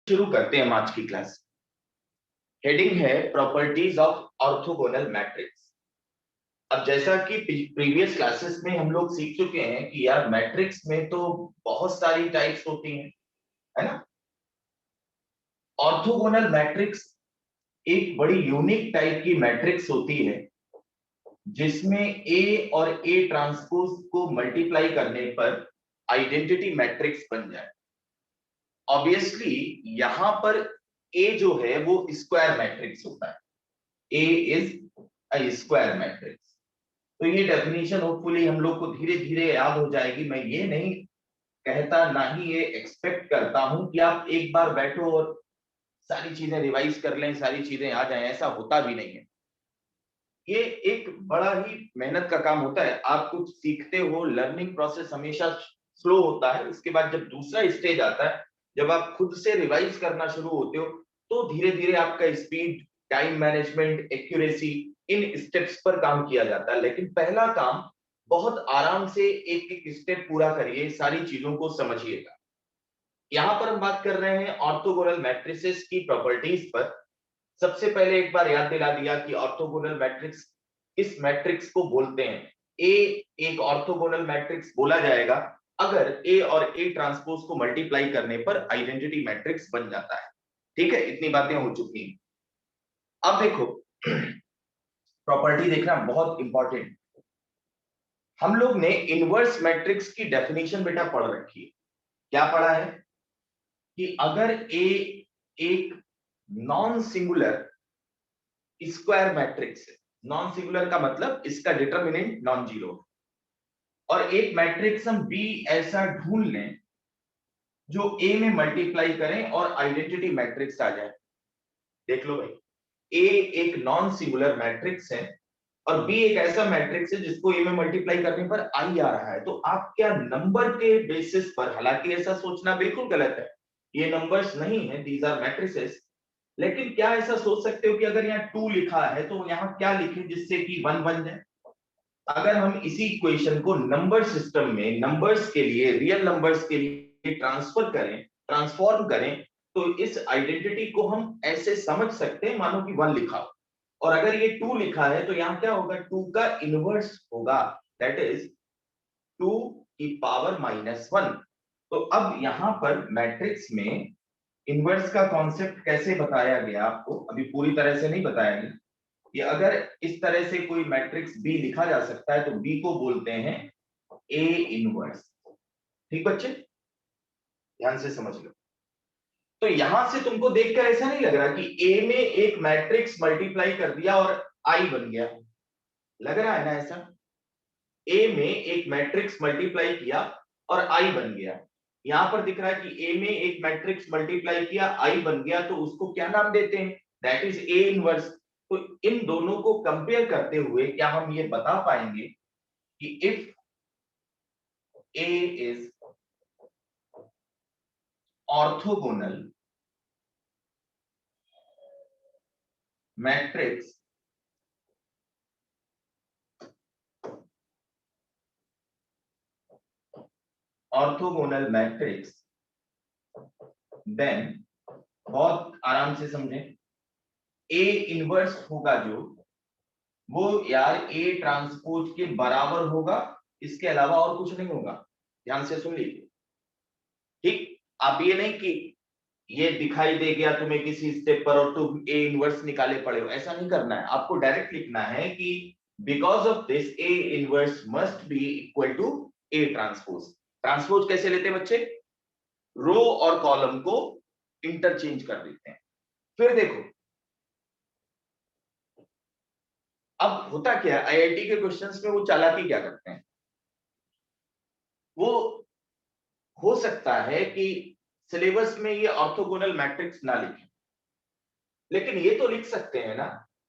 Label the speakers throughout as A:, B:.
A: शुरू करते हैं हम आज की क्लास। हेडिंग है प्रॉपर्टीज ऑफ ऑर्थोगोनल मैट्रिक्स। अब जैसा कि प्रीवियस क्लासेस में हम लोग सीख चुके हैं कि यार मैट्रिक्स में तो बहुत सारी टाइप्स होती हैं, है ना। ऑर्थोगोनल मैट्रिक्स एक बड़ी यूनिक टाइप की मैट्रिक्स होती है जिसमें ए और ए ट्रांसपोज को मल्टीप्लाई करने पर आइडेंटिटी मैट्रिक्स बन जाए। ऑब्वियसली यहां पर ए जो है वो स्क्वायर मैट्रिक्स होता है। ए इज अ स्क्वायर मैट्रिक्स। तो ये डेफिनेशन होपफुली हम लोग को धीरे धीरे याद हो जाएगी। मैं ये नहीं कहता, ना ही ये एक्सपेक्ट करता हूं कि आप एक बार बैठो और सारी चीजें रिवाइज कर लें, सारी चीजें आ जाएं। ऐसा होता भी नहीं है। ये एक बड़ा ही मेहनत का काम होता है। आप कुछ सीखते हो, लर्निंग प्रोसेस हमेशा स्लो होता है। उसके बाद जब दूसरा स्टेज आता है, जब आप खुद से रिवाइज करना शुरू होते हो, तो धीरे धीरे आपका स्पीड, टाइम मैनेजमेंट, एक्यूरेसी, इन स्टेप्स पर काम किया जाता है। लेकिन पहला काम बहुत आराम से एक एक स्टेप पूरा करिए, सारी चीजों को समझिएगा। यहां पर हम बात कर रहे हैं ऑर्थोगोनल मैट्रिसेस की प्रॉपर्टीज पर। सबसे पहले एक बार याद दिला दिया कि ऑर्थोगोनल मैट्रिक्स इस मैट्रिक्स को बोलते हैं। ए एक ऑर्थोगोनल मैट्रिक्स बोला जाएगा अगर ए और ए ट्रांसपोज को मल्टीप्लाई करने पर आइडेंटिटी मैट्रिक्स बन जाता है। ठीक है, इतनी बातें हो चुकी हैं। अब देखो, प्रॉपर्टी देखना बहुत इंपॉर्टेंट। हम लोग ने इनवर्स मैट्रिक्स की डेफिनेशन बेटा पढ़ रखी है। क्या पढ़ा है कि अगर ए एक नॉन सिंगुलर स्क्वायर मैट्रिक्स है। नॉन सिंगुलर का मतलब इसका डिटरमिनेंट नॉन जीरो, और एक मैट्रिक्स हम बी ऐसा ढूंढ लें जो ए में मल्टीप्लाई करें और आइडेंटिटी मैट्रिक्स आ जाए। देख लो भाई, ए एक नॉन सिंगुलर मैट्रिक्स है और बी एक ऐसा मैट्रिक्स है जिसको ए में मल्टीप्लाई करने पर आई आ रहा है। तो आप क्या नंबर के बेसिस पर, हालांकि ऐसा सोचना बिल्कुल गलत है, ये नंबर्स नहीं है, दीज आर मैट्रिसेस। लेकिन क्या ऐसा सोच सकते हो कि अगर यहाँ 2 लिखा है तो यहाँ क्या लिखें जिससे कि 1 बन जाए। अगर हम इसी इक्वेशन को नंबर सिस्टम में नंबर्स के लिए, रियल नंबर्स के लिए ट्रांसफर करें, ट्रांसफॉर्म करें, तो इस आइडेंटिटी को हम ऐसे समझ सकते हैं मानो कि 1 लिखा हो, और अगर ये 2 लिखा है तो यहाँ क्या होगा, 2 का इनवर्स होगा, दैट इज 2 की पावर -1। तो अब यहाँ पर मैट्रिक्स में इनवर्स का कॉन्सेप्ट कैसे बताया गया आपको, अभी पूरी तरह से नहीं बताया गया कि अगर इस तरह से कोई मैट्रिक्स बी लिखा जा सकता है तो बी को बोलते हैं ए इनवर्स। ठीक बच्चे, ध्यान से समझ लो। तो यहां से तुमको देखकर ऐसा नहीं लग रहा कि ए में एक मैट्रिक्स मल्टीप्लाई कर दिया और आई बन गया, लग रहा है ना ऐसा। ए में एक मैट्रिक्स मल्टीप्लाई किया और आई बन गया। यहां पर दिख रहा है कि ए में एक मैट्रिक्स मल्टीप्लाई किया, आई बन गया, तो उसको क्या नाम देते हैं, दैट इज ए इनवर्स। तो इन दोनों को कंपेयर करते हुए क्या हम ये बता पाएंगे कि if A is orthogonal matrix orthogonal matrix then, बहुत आराम से समझें, ए इनवर्स होगा जो, वो यार ए ट्रांसपोज के बराबर होगा, इसके अलावा और कुछ नहीं होगा। ध्यान से सुन लीजिए। ठीक, आप ये नहीं कि ये दिखाई दे गया तुम्हें किसी स्टेप पर और तुम ए इनवर्स निकाले पड़े हो, ऐसा नहीं करना है। आपको डायरेक्ट लिखना है कि because of this A inverse must be equal to A transpose. Transpose कैसे लेते हैं बच्चे, रो और कॉलम को इंटरचेंज कर देते हैं। फिर देखो, अब होता क्या है, आईआईटी के क्वेश्चंस में वो चालाकी क्या करते हैं, वो हो सकता है कि सिलेबस में ये ऑर्थोगोनल मैट्रिक्स ना लिखें, लेकिन ये तो लिख सकते हैं ना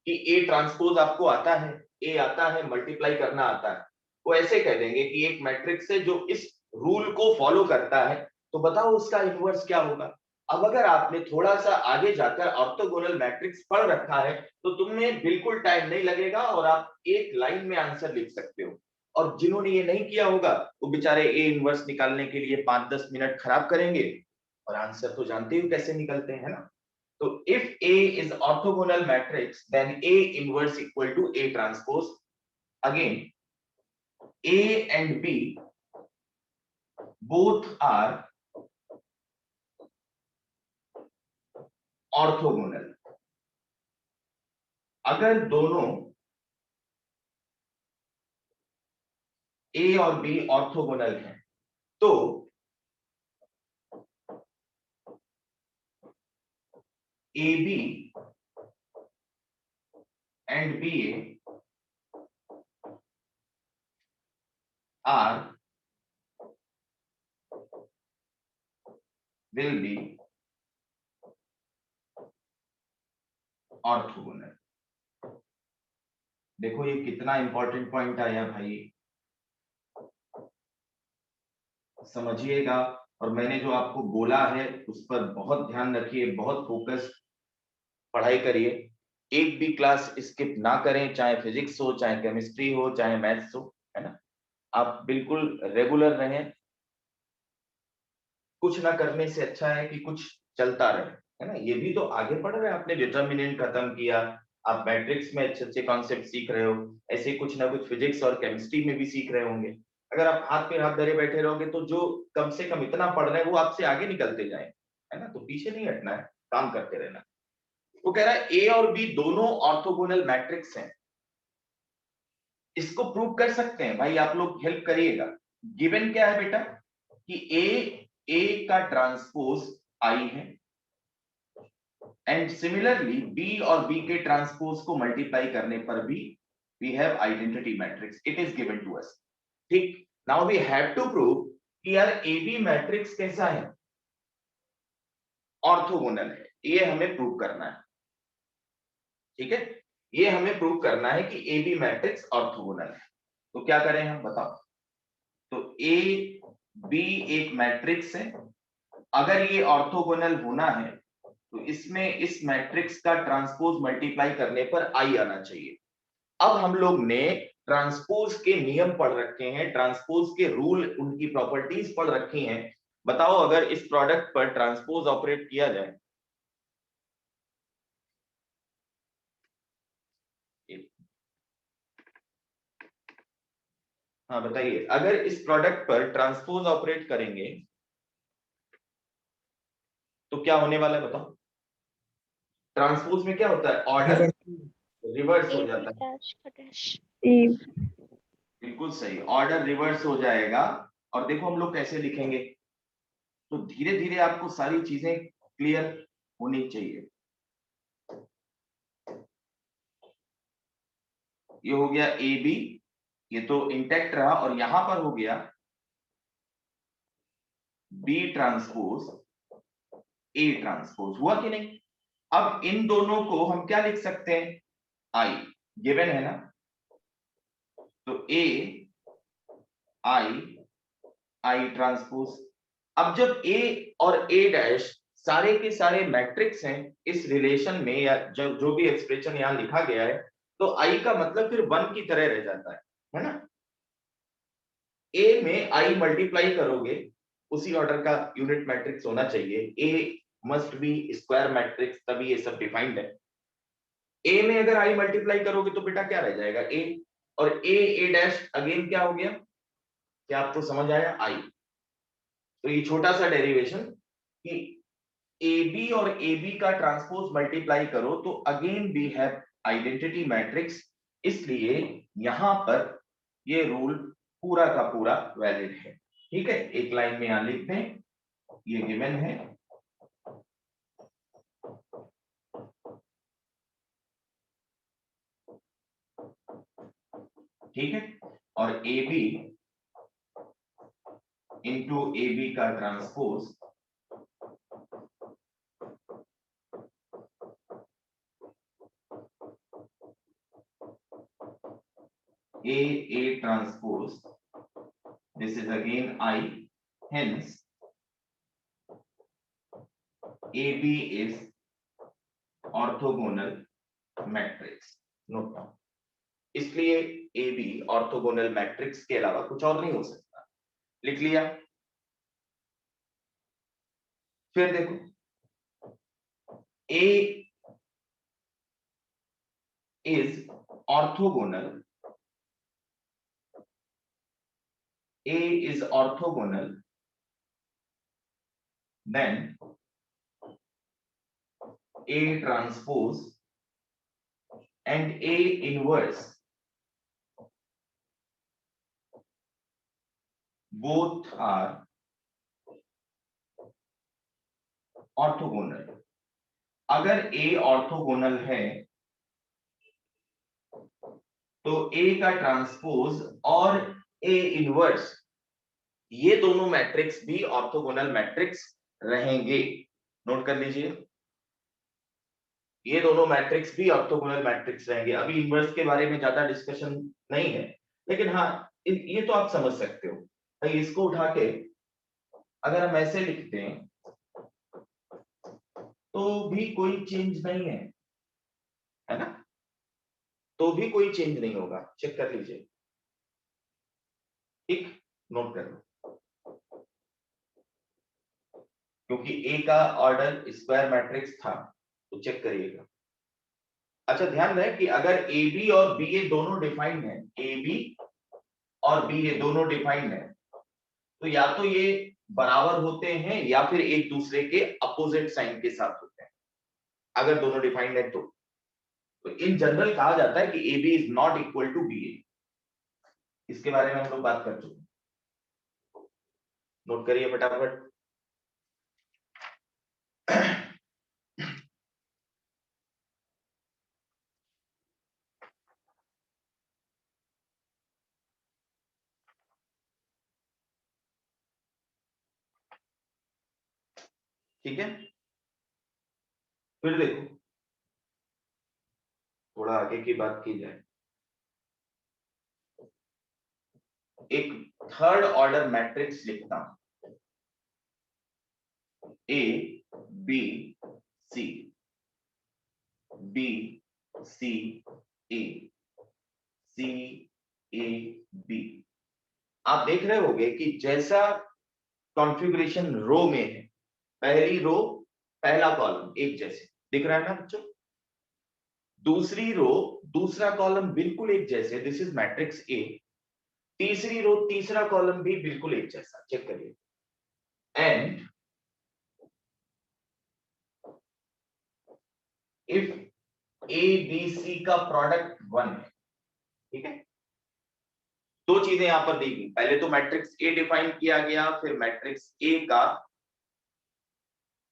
A: कि ए ट्रांसपोज आपको आता है, ए आता है, मल्टीप्लाई करना आता है। वो ऐसे कह देंगे कि एक मैट्रिक्स है जो इस रूल को फॉलो करता है, तो बताओ उसका इनवर्स क्या होगा। अब अगर आपने थोड़ा सा आगे जाकर ऑर्थोगोनल मैट्रिक्स पढ़ रखा है तो तुम्हें बिल्कुल टाइम नहीं लगेगा और आप एक लाइन में आंसर लिख सकते हो। और जिन्होंने ये नहीं किया होगा वो बेचारे ए इनवर्स निकालने के लिए 5-10 मिनट खराब करेंगे और आंसर तो जानते हो कैसे निकलते हैं ना। तो if A is orthogonal matrix then A inverse equal to A transpose. Again A and B both are orthogonal. अगर दोनों A और B ऑर्थोगोनल हैं तो AB and BA are will be orthogonal. देखो ये कितना इंपॉर्टेंट पॉइंट आया भाई, समझिएगा। और मैंने जो आपको बोला है उस पर बहुत ध्यान रखिए, बहुत फोकस पढ़ाई करिए। एक भी क्लास स्किप ना करें, चाहे फिजिक्स हो, चाहे केमिस्ट्री हो, चाहे मैथ्स हो, है ना। आप बिल्कुल रेगुलर रहें। कुछ ना करने से अच्छा है कि कुछ चलता रहे, है ना। ये भी तो आगे पढ़ रहे हैं, आपने डिटरमिनेंट खत्म किया, आप मैट्रिक्स में अच्छे अच्छे कॉन्सेप्ट सीख रहे हो, ऐसे कुछ ना कुछ फिजिक्स और केमिस्ट्री में भी सीख रहे होंगे। अगर आप हाथ पे हाथ धरे बैठे रहोगे तो जो कम से कम इतना पढ़ रहे हैं वो आपसे आगे निकलते जाए, है ना। तो पीछे नहीं हटना है, काम करते रहना। वो कह रहा है ए और बी दोनों ऑर्थोगोनल मैट्रिक्स हैं। इसको प्रूव कर सकते हैं भाई, आप लोग हेल्प करिएगा। गिवन क्या है बेटा कि ए का ट्रांसपोज आई है एंड सिमिलरली बी और बी के ट्रांसपोज को मल्टीप्लाई करने पर भी we have identity matrix, it is given to us. ठीक, now we have to prove कि यार ए बी मैट्रिक्स कैसा है, ऑर्थोगोनल है। ये हमें प्रूव करना है, ठीक है। ये हमें प्रूव करना है कि ए बी मैट्रिक्स ऑर्थोगोनल है। तो क्या करें हम, बताओ। तो ए बी एक मैट्रिक्स है, अगर ये ऑर्थोगोनल होना है तो इसमें इस मैट्रिक्स का ट्रांसपोज मल्टीप्लाई करने पर आई आना चाहिए। अब हम लोग ने ट्रांसपोज के नियम पढ़ रखे हैं, ट्रांसपोज के रूल, उनकी प्रॉपर्टीज पढ़ रखी हैं। बताओ अगर इस प्रोडक्ट पर ट्रांसपोज ऑपरेट किया जाए, हाँ बताइए, अगर इस प्रोडक्ट पर ट्रांसपोज ऑपरेट करेंगे तो क्या होने वाला है, बताओ। ट्रांसपोज में क्या होता है, ऑर्डर रिवर्स हो जाता है। बिल्कुल सही, ऑर्डर रिवर्स हो जाएगा। और देखो हम लोग कैसे लिखेंगे, तो धीरे धीरे आपको सारी चीजें क्लियर होनी चाहिए। ये हो गया ए बी, ये तो इंटैक्ट रहा, और यहां पर हो गया बी ट्रांसपोज ए ट्रांसपोज, हुआ कि नहीं। अब इन दोनों को हम क्या लिख सकते हैं, आई, गिवन है ना। तो ए आई आई ट्रांसपोज। अब जब ए और ए डैश सारे के सारे मैट्रिक्स हैं इस रिलेशन में, या जो भी एक्सप्रेशन यहां लिखा गया है, तो आई का मतलब फिर वन की तरह रह जाता है ना। ए में आई मल्टीप्लाई करोगे, उसी ऑर्डर का यूनिट मैट्रिक्स होना चाहिए। ए मस्ट बी स्क्वायर मैट्रिक्स, तभी ये सब डिफाइंड है। ए में अगर आई मल्टीप्लाई करोगे तो बेटा क्या रह जाएगा, ए, और ए डैश अगेन क्या हो गया, क्या आपको समझ आया, आई। तो ये छोटा सा डेरिवेशन कि ए बी और ए बी का ट्रांसपोज मल्टीप्लाई करो तो again we have identity matrix, इसलिए यहां पर ये रूल पूरा का पूरा वैलिड है। ठीक है, एक लाइन में यहां लिखते हैं, ये गिवन है। ठीक है, और A B into A B का transpose A transpose, this is again I, hence AB is orthogonal matrix. Note down. इसलिए AB ऑर्थोगोनल मैट्रिक्स के अलावा कुछ और नहीं हो सकता। लिख लिया। फिर देखो A is orthogonal, A is orthogonal, then A transpose and A inverse both are orthogonal. अगर A ऑर्थोगोनल है तो A का ट्रांसपोज और A इनवर्स ये दोनों मैट्रिक्स भी ऑर्थोगोनल मैट्रिक्स रहेंगे। नोट कर लीजिए, ये दोनों मैट्रिक्स भी ऑर्थोगोनल मैट्रिक्स रहेंगे। अभी इनवर्स के बारे में ज्यादा डिस्कशन नहीं है, लेकिन हाँ ये तो आप समझ सकते हो। तो इसको उठा के अगर हम ऐसे लिखते हैं तो भी कोई चेंज नहीं है ना, तो भी कोई चेंज नहीं होगा। चेक कर लीजिए, ठीक, नोट कर लो, क्योंकि ए का ऑर्डर स्क्वायर मैट्रिक्स था तो चेक करिएगा। अच्छा ध्यान रहे कि अगर ए बी और बी ए दोनों डिफाइंड है, ए बी और बी ए दोनों डिफाइंड है, तो या तो ये बराबर होते हैं या फिर एक दूसरे के अपोजिट साइन के साथ होते हैं। अगर दोनों डिफाइंड है तो इन जनरल कहा जाता है कि A B is not equal to B A. इसके बारे में हम लोग बात कर चुके, नोट करिए फटाफट। ठीक है, फिर देखो थोड़ा आगे की बात की जाए, एक थर्ड ऑर्डर मैट्रिक्स लिखता हूं, A B C, B C A, C A B. आप देख रहे होंगे कि जैसा कॉन्फ़िगरेशन रो में है, पहली रो पहला कॉलम एक जैसे दिख रहा है ना बच्चों, दूसरी रो दूसरा कॉलम बिल्कुल एक जैसे, दिस इज मैट्रिक्स ए, तीसरी रो तीसरा कॉलम भी बिल्कुल एक जैसा। चेक करिए, and if A B C का प्रोडक्ट 1 है, ठीक है, दो चीजें यहां पर दी गई, पहले तो मैट्रिक्स ए डिफाइन किया गया, फिर मैट्रिक्स ए का,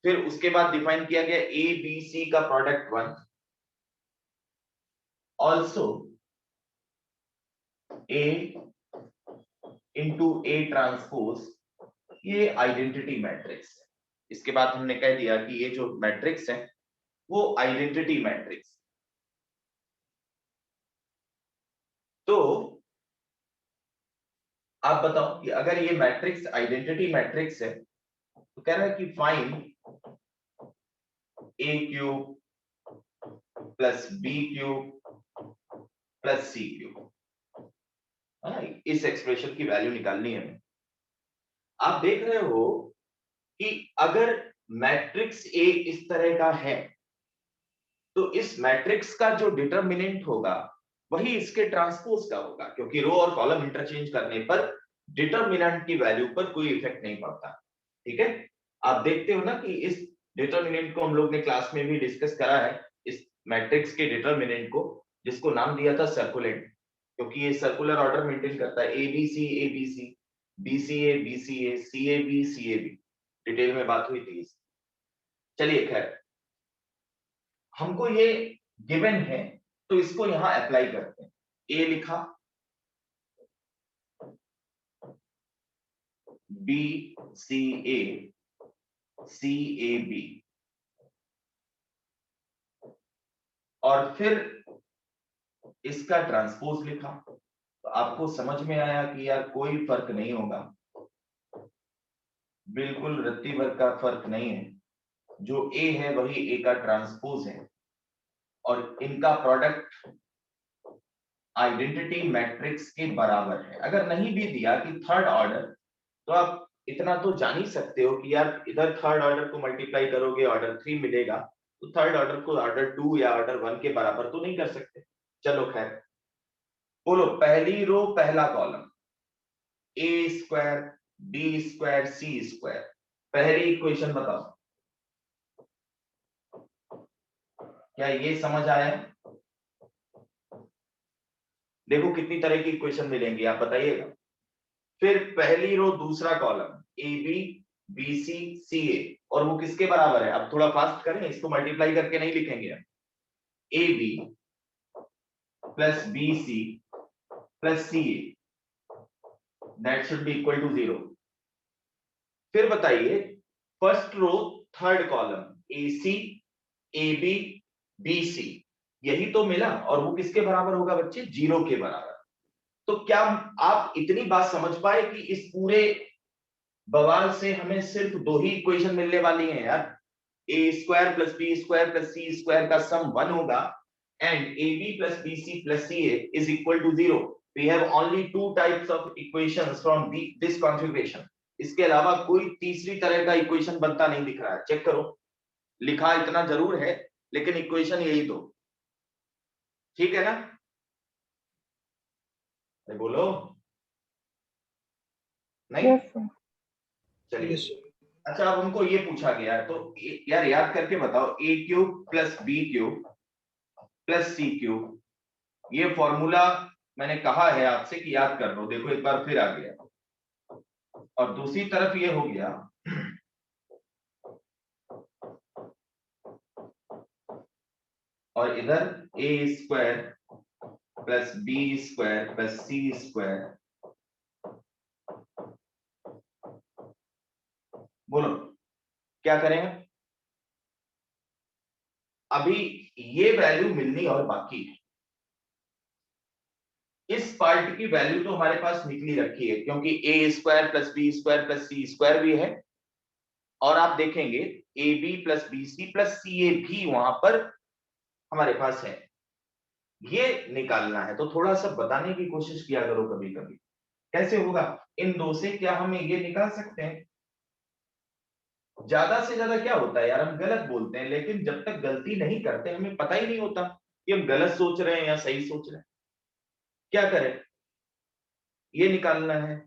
A: फिर उसके बाद डिफाइन किया गया ए बी सी का product 1, also a into A transpose, ये आइडेंटिटी मैट्रिक्स है। इसके बाद हमने कह दिया कि ये जो मैट्रिक्स है वो आइडेंटिटी मैट्रिक्स। तो आप बताओ कि अगर ये मैट्रिक्स आइडेंटिटी मैट्रिक्स है तो कह रहा है कि find A cube plus B cube plus C cube, इस एक्सप्रेशन की वैल्यू निकालनी है। आप देख रहे हो कि अगर मैट्रिक्स ए इस तरह का है तो इस मैट्रिक्स का जो डिटरमिनेंट होगा वही इसके ट्रांसपोज का होगा, क्योंकि रो और कॉलम इंटरचेंज करने पर डिटरमिनेंट की वैल्यू पर कोई इफेक्ट नहीं पड़ता। ठीक है, आप देखते हो ना कि इस डिटरमिनेंट को हम लोग ने क्लास में भी डिस्कस करा है, इस मैट्रिक्स के डिटरमिनेंट को, जिसको नाम दिया था सर्कुलेंट, क्योंकि ये सर्कुलर ऑर्डर मेंटेन करता है, A B C A B C, B C A B C A, C A B C A B. Detail में बात हुई थी। चलिए खैर, हमको ये गिवन है तो इसको यहां अप्लाई करते हैं। ए लिखा, B C A, C A B, और फिर इसका ट्रांसपोज लिखा, तो आपको समझ में आया कि यार कोई फर्क नहीं होगा, बिल्कुल रत्ती भर का फर्क नहीं है, जो ए है वही ए का ट्रांसपोज है, और इनका प्रोडक्ट आइडेंटिटी मैट्रिक्स के बराबर है। अगर नहीं भी दिया कि थर्ड ऑर्डर, तो आप इतना तो जान ही सकते हो कि यार इधर थर्ड ऑर्डर को मल्टीप्लाई करोगे ऑर्डर 3 मिलेगा, तो थर्ड ऑर्डर को ऑर्डर 2 या ऑर्डर 1 के बराबर तो नहीं कर सकते। चलो खैर, बोलो पहली रो पहला column A square B square C square, पहली इक्वेशन बताओ। क्या ये समझ आया? देखो कितनी तरह की इक्वेशन मिलेंगी, आप बताइएगा। फिर पहली रो दूसरा column A B B C C A, और वो किसके बराबर है? अब थोड़ा फास्ट करें, इसको मल्टीप्लाई करके नहीं लिखेंगे हम। A B plus B C plus C A, that should be equal to 0। फिर बताइए first row third column A C A B B C, यही तो मिला, और वो किसके बराबर होगा बच्चे? 0 के बराबर। तो क्या आप इतनी बात समझ पाए कि इस पूरे बवाल से हमें सिर्फ दो ही इक्वेशन मिलने वाली हैं यार। A square plus B square plus C square का सम 1 होगा, and A B plus B C plus C A is equal to 0। We have only two types of equations from this configuration. इसके अलावा कोई तीसरी तरह का equation बनता नहीं दिख रहा है। चेक करो, लिखा इतना जरूर है लेकिन इक्वेशन यही दो, ठीक है ना? अरे बोलो नहीं।
B: Yes sir.
A: चलिए, अच्छा अब हमको ये पूछा गया है तो यार याद करके बताओ, A cube plus B cube plus C cube, ये फॉर्मूला मैंने कहा है आपसे कि याद कर लो। देखो एक बार फिर आ गया, और दूसरी तरफ ये हो गया और इधर A square plus B square plus C square. बोलो क्या करेंगे? अभी ये वैल्यू मिलनी और बाकी है। इस पार्ट की वैल्यू तो हमारे पास निकली रखी है, क्योंकि A square plus B square plus C square भी है, और आप देखेंगे A B plus B C plus C A भी वहां पर हमारे पास है। ये निकालना है तो थोड़ा सा बताने की कोशिश किया करो कभी कभी। कैसे होगा? इन दो से क्या हम ये निकाल सकते हैं? ज्यादा से ज्यादा क्या होता है यार, हम गलत बोलते हैं, लेकिन जब तक गलती नहीं करते हमें पता ही नहीं होता कि हम गलत सोच रहे हैं या सही सोच रहे हैं। क्या करें? ये निकालना है,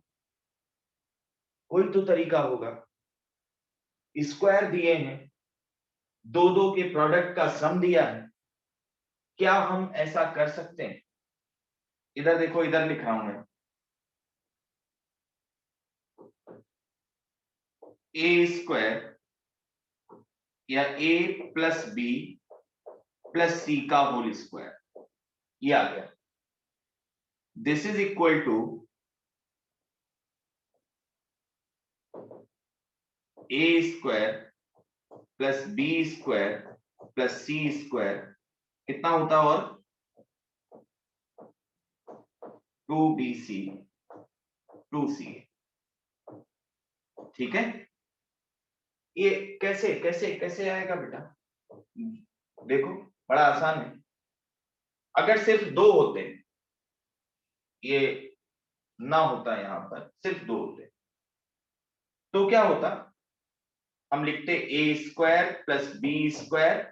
A: कोई तो तरीका होगा। स्क्वायर दिए हैं, दो दो के प्रोडक्ट का सम दिया है, क्या हम ऐसा कर सकते हैं? इधर देखो, इधर लिख रहा हूं मैं, ए स्क्वायर या A plus B plus C का होल स्क्वायर, ये आ गया। This is equal to A square plus B square plus C square, कितना होता? और 2bc 2c, ठीक है? ये कैसे कैसे कैसे आएगा बेटा? देखो बड़ा आसान है। अगर सिर्फ दो होते, ये ना होता, यहां पर सिर्फ दो होते तो क्या होता? हम लिखते A square plus B square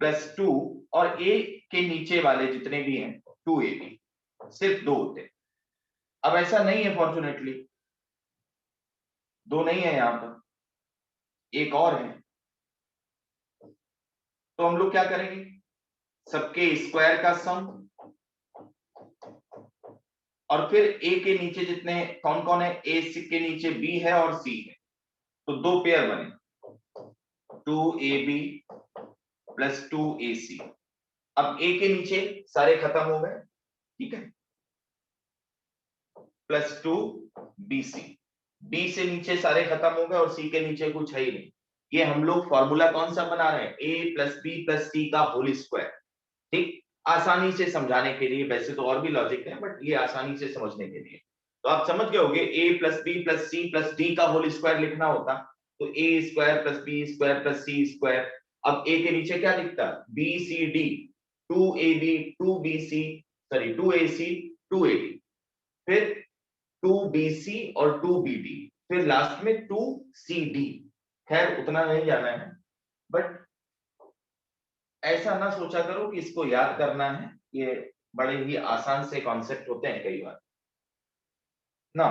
A: plus 2, और ए के नीचे वाले जितने भी हैं 2ab, सिर्फ दो होते। अब ऐसा नहीं है, फॉर्चुनेटली दो नहीं है यहां पर, एक और है। तो हम लोग क्या करेंगे? सबके स्क्वायर का सम, और फिर ए के नीचे जितने कौन कौन है, ए के नीचे बी है और सी है, तो दो पेयर बने, 2ab प्लस 2ac। अब ए के नीचे सारे खत्म हो गए, ठीक है, प्लस 2bc, बी से नीचे सारे खत्म हो गए और सी के नीचे कुछ है ही नहीं। ये हम लोग फॉर्मूला कौन सा बना रहे हैं? ए प्लस बी प्लस सी का होल स्क्वायर। ठीक, आसानी से समझाने के लिए, वैसे तो और भी लॉजिक है बट ये आसानी से समझने के लिए। तो आप समझ गए होंगे, A plus B plus C plus D का होल स्क्वायर लिखना होता तो A square plus B square plus C square. अब ए के नीचे क्या दिखता? B C D, 2ab 2bc, sorry 2ac 2ab, फिर 2BC और 2BD, फिर लास्ट में 2CD। खैर उतना नहीं जाना है, बट ऐसा ना सोचा करो कि इसको याद करना है, ये बड़े ही आसान से कॉन्सेप्ट होते हैं कई बार ना।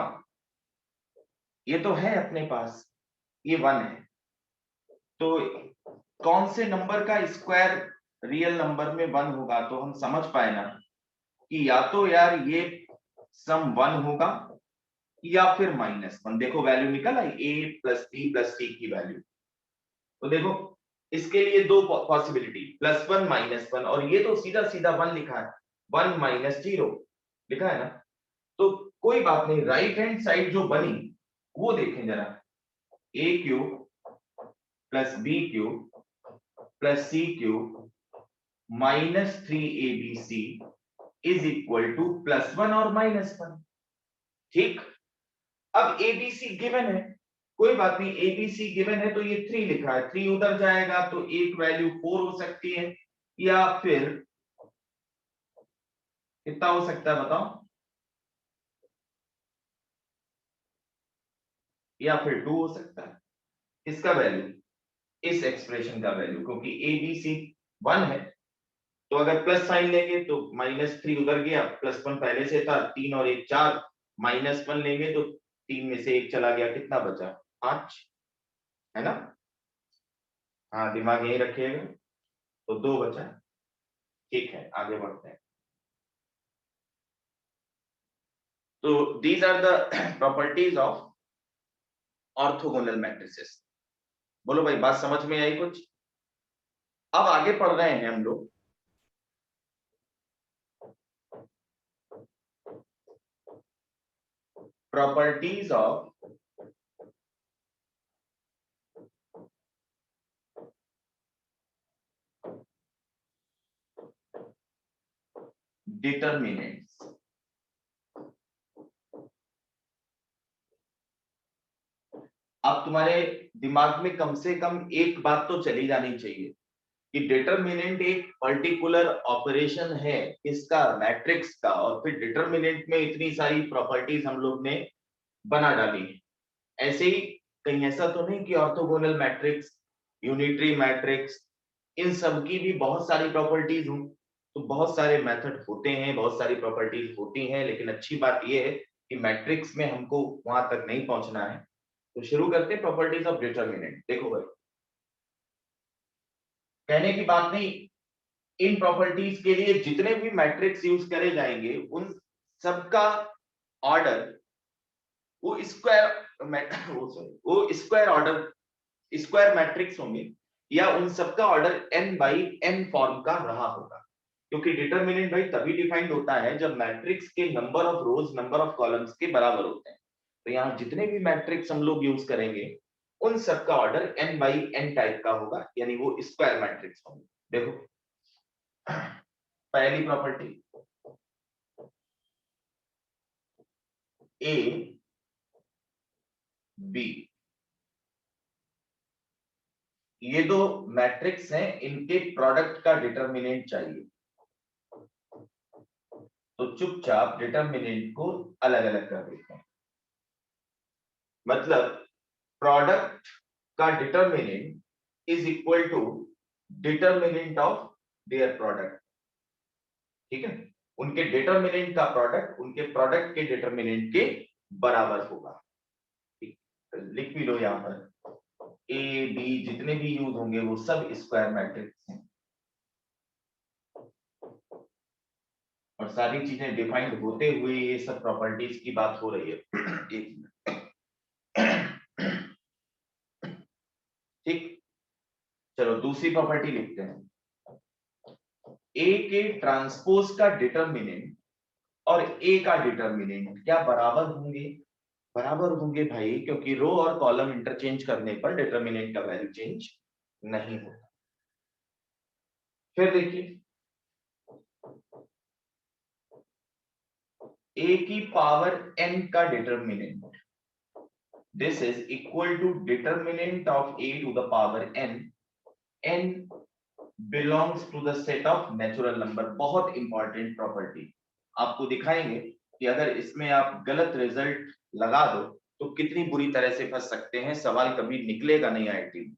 A: ये तो है अपने पास, ये 1 है, तो कौन से नंबर का स्क्वायर रियल नंबर में 1 होगा, तो हम समझ पाए ना कि या तो यार ये सम 1 होगा या फिर -1। देखो वैल्यू निकल आई, a + b + c की वैल्यू। तो देखो इसके लिए दो पॉसिबिलिटी, +1 -1, और ये तो सीधा सीधा 1 लिखा है, 1 - 0 लिखा है ना। तो कोई बात नहीं, राइट हैंड साइड जो बनी वो देखें जरा, a³ + b³ + c³ -3abc = +1 और -1। ठीक, अब एबीसी गिवन है, कोई बात नहीं, एबीसी गिवन है तो ये 3 लिखा है, 3 उधर जाएगा तो एक वैल्यू 4 हो सकती है, या फिर कितना हो सकता है बताओ, या फिर 2 हो सकता है। इसका वैल्यू, इस एक्सप्रेशन का वैल्यू, क्योंकि एबीसी 1 है, तो अगर प्लस साइन लेंगे तो -3 उधर गया, +1 पहले से था, 3 और 1 4, -1 लेंगे तो 3 में से 1 चला गया, कितना बचा, 5, है ना। हाँ दिमाग यही रखिएगा, तो 2 बचा। ठीक है, आगे बढ़ते हैं। तो these are the properties of orthogonal matrices। बोलो भाई, बात समझ में आई कुछ। अब आगे पढ़ रहे हैं हम लोग प्रॉपर्टीज ऑफ डिटर्मिनेंट्स। अब तुम्हारे दिमाग में कम से कम एक बात तो चली जानी चाहिए कि डिटरमिनेंट एक पर्टिकुलर ऑपरेशन है इसका, मैट्रिक्स का, और फिर डिटरमिनेंट में इतनी सारी प्रॉपर्टीज हम लोग ने बना डाली है। ऐसे ही कहीं ऐसा तो नहीं कि ऑर्थोगोनल मैट्रिक्स, यूनिटरी मैट्रिक्स, इन सब की भी बहुत सारी प्रॉपर्टीज हों। तो बहुत सारे मेथड होते हैं, बहुत सारी प्रॉपर्टीज होती हैं, लेकिन अच्छी बात यह है कि मैट्रिक्स में हमको वहां तक नहीं पहुंचना है। तो शुरू करते हैं प्रॉपर्टीज ऑफ डिटरमिनेंट। देखो भाई, कहने की बात नहीं, इन प्रॉपर्टीज के लिए जितने भी मैट्रिक्स यूज करे जाएंगे उन सबका ऑर्डर वो स्क्वायर वो स्क्वायर ऑर्डर, स्क्वायर मैट्रिक्स होंगे, या उन सबका ऑर्डर n/n फॉर्म का रहा होगा। क्योंकि डिटरमिनेंट भाई तभी डिफाइंड होता है जब मैट्रिक्स के number of rose number of columns के बराबर होते हैं। तो यहाँ जितने भी मैट्रिक्स हम लोग यूज करेंगे उन सबका ऑर्डर n/n टाइप का होगा, यानी वो स्क्वायर मैट्रिक्स होंगे। देखो पहली प्रॉपर्टी, ए बी, ये दो मैट्रिक्स हैं, इनके प्रोडक्ट का डिटरमिनेंट चाहिए। तो चुपचाप डिटरमिनेंट को अलग अलग कर देते हैं। मतलब प्रोडक्ट का determinant is equal to determinant of their product. ठीक है, उनके डिटरमिनेंट का प्रोडक्ट उनके प्रोडक्ट के डिटरमिनेंट के बराबर होगा। ठीक, लिख भी लो यहां पर, ए बी जितने भी यूज होंगे वो सब स्क्वायर मैट्रिक्स हैं, और सारी चीजें डिफाइंड होते हुए ये सब प्रॉपर्टीज की बात हो रही है। एक मिनट। ठीक, चलो दूसरी प्रॉपर्टी लिखते हैं। ए के ट्रांसपोज का डिटरमिनेंट और ए का डिटरमिनेंट क्या बराबर होंगे? बराबर होंगे भाई, क्योंकि रो और कॉलम इंटरचेंज करने पर डिटरमिनेंट का वैल्यू चेंज नहीं होता। फिर देखिए, a की पावर n का determinant, this is equal to determinant of a to the power n, n belongs to the set of natural number. बहुत इंपॉर्टेंट प्रॉपर्टी, आपको दिखाएंगे कि अगर इसमें आप गलत रिजल्ट लगा दो तो कितनी बुरी तरह से फंस सकते हैं, सवाल कभी निकलेगा नहीं आईआईटी में।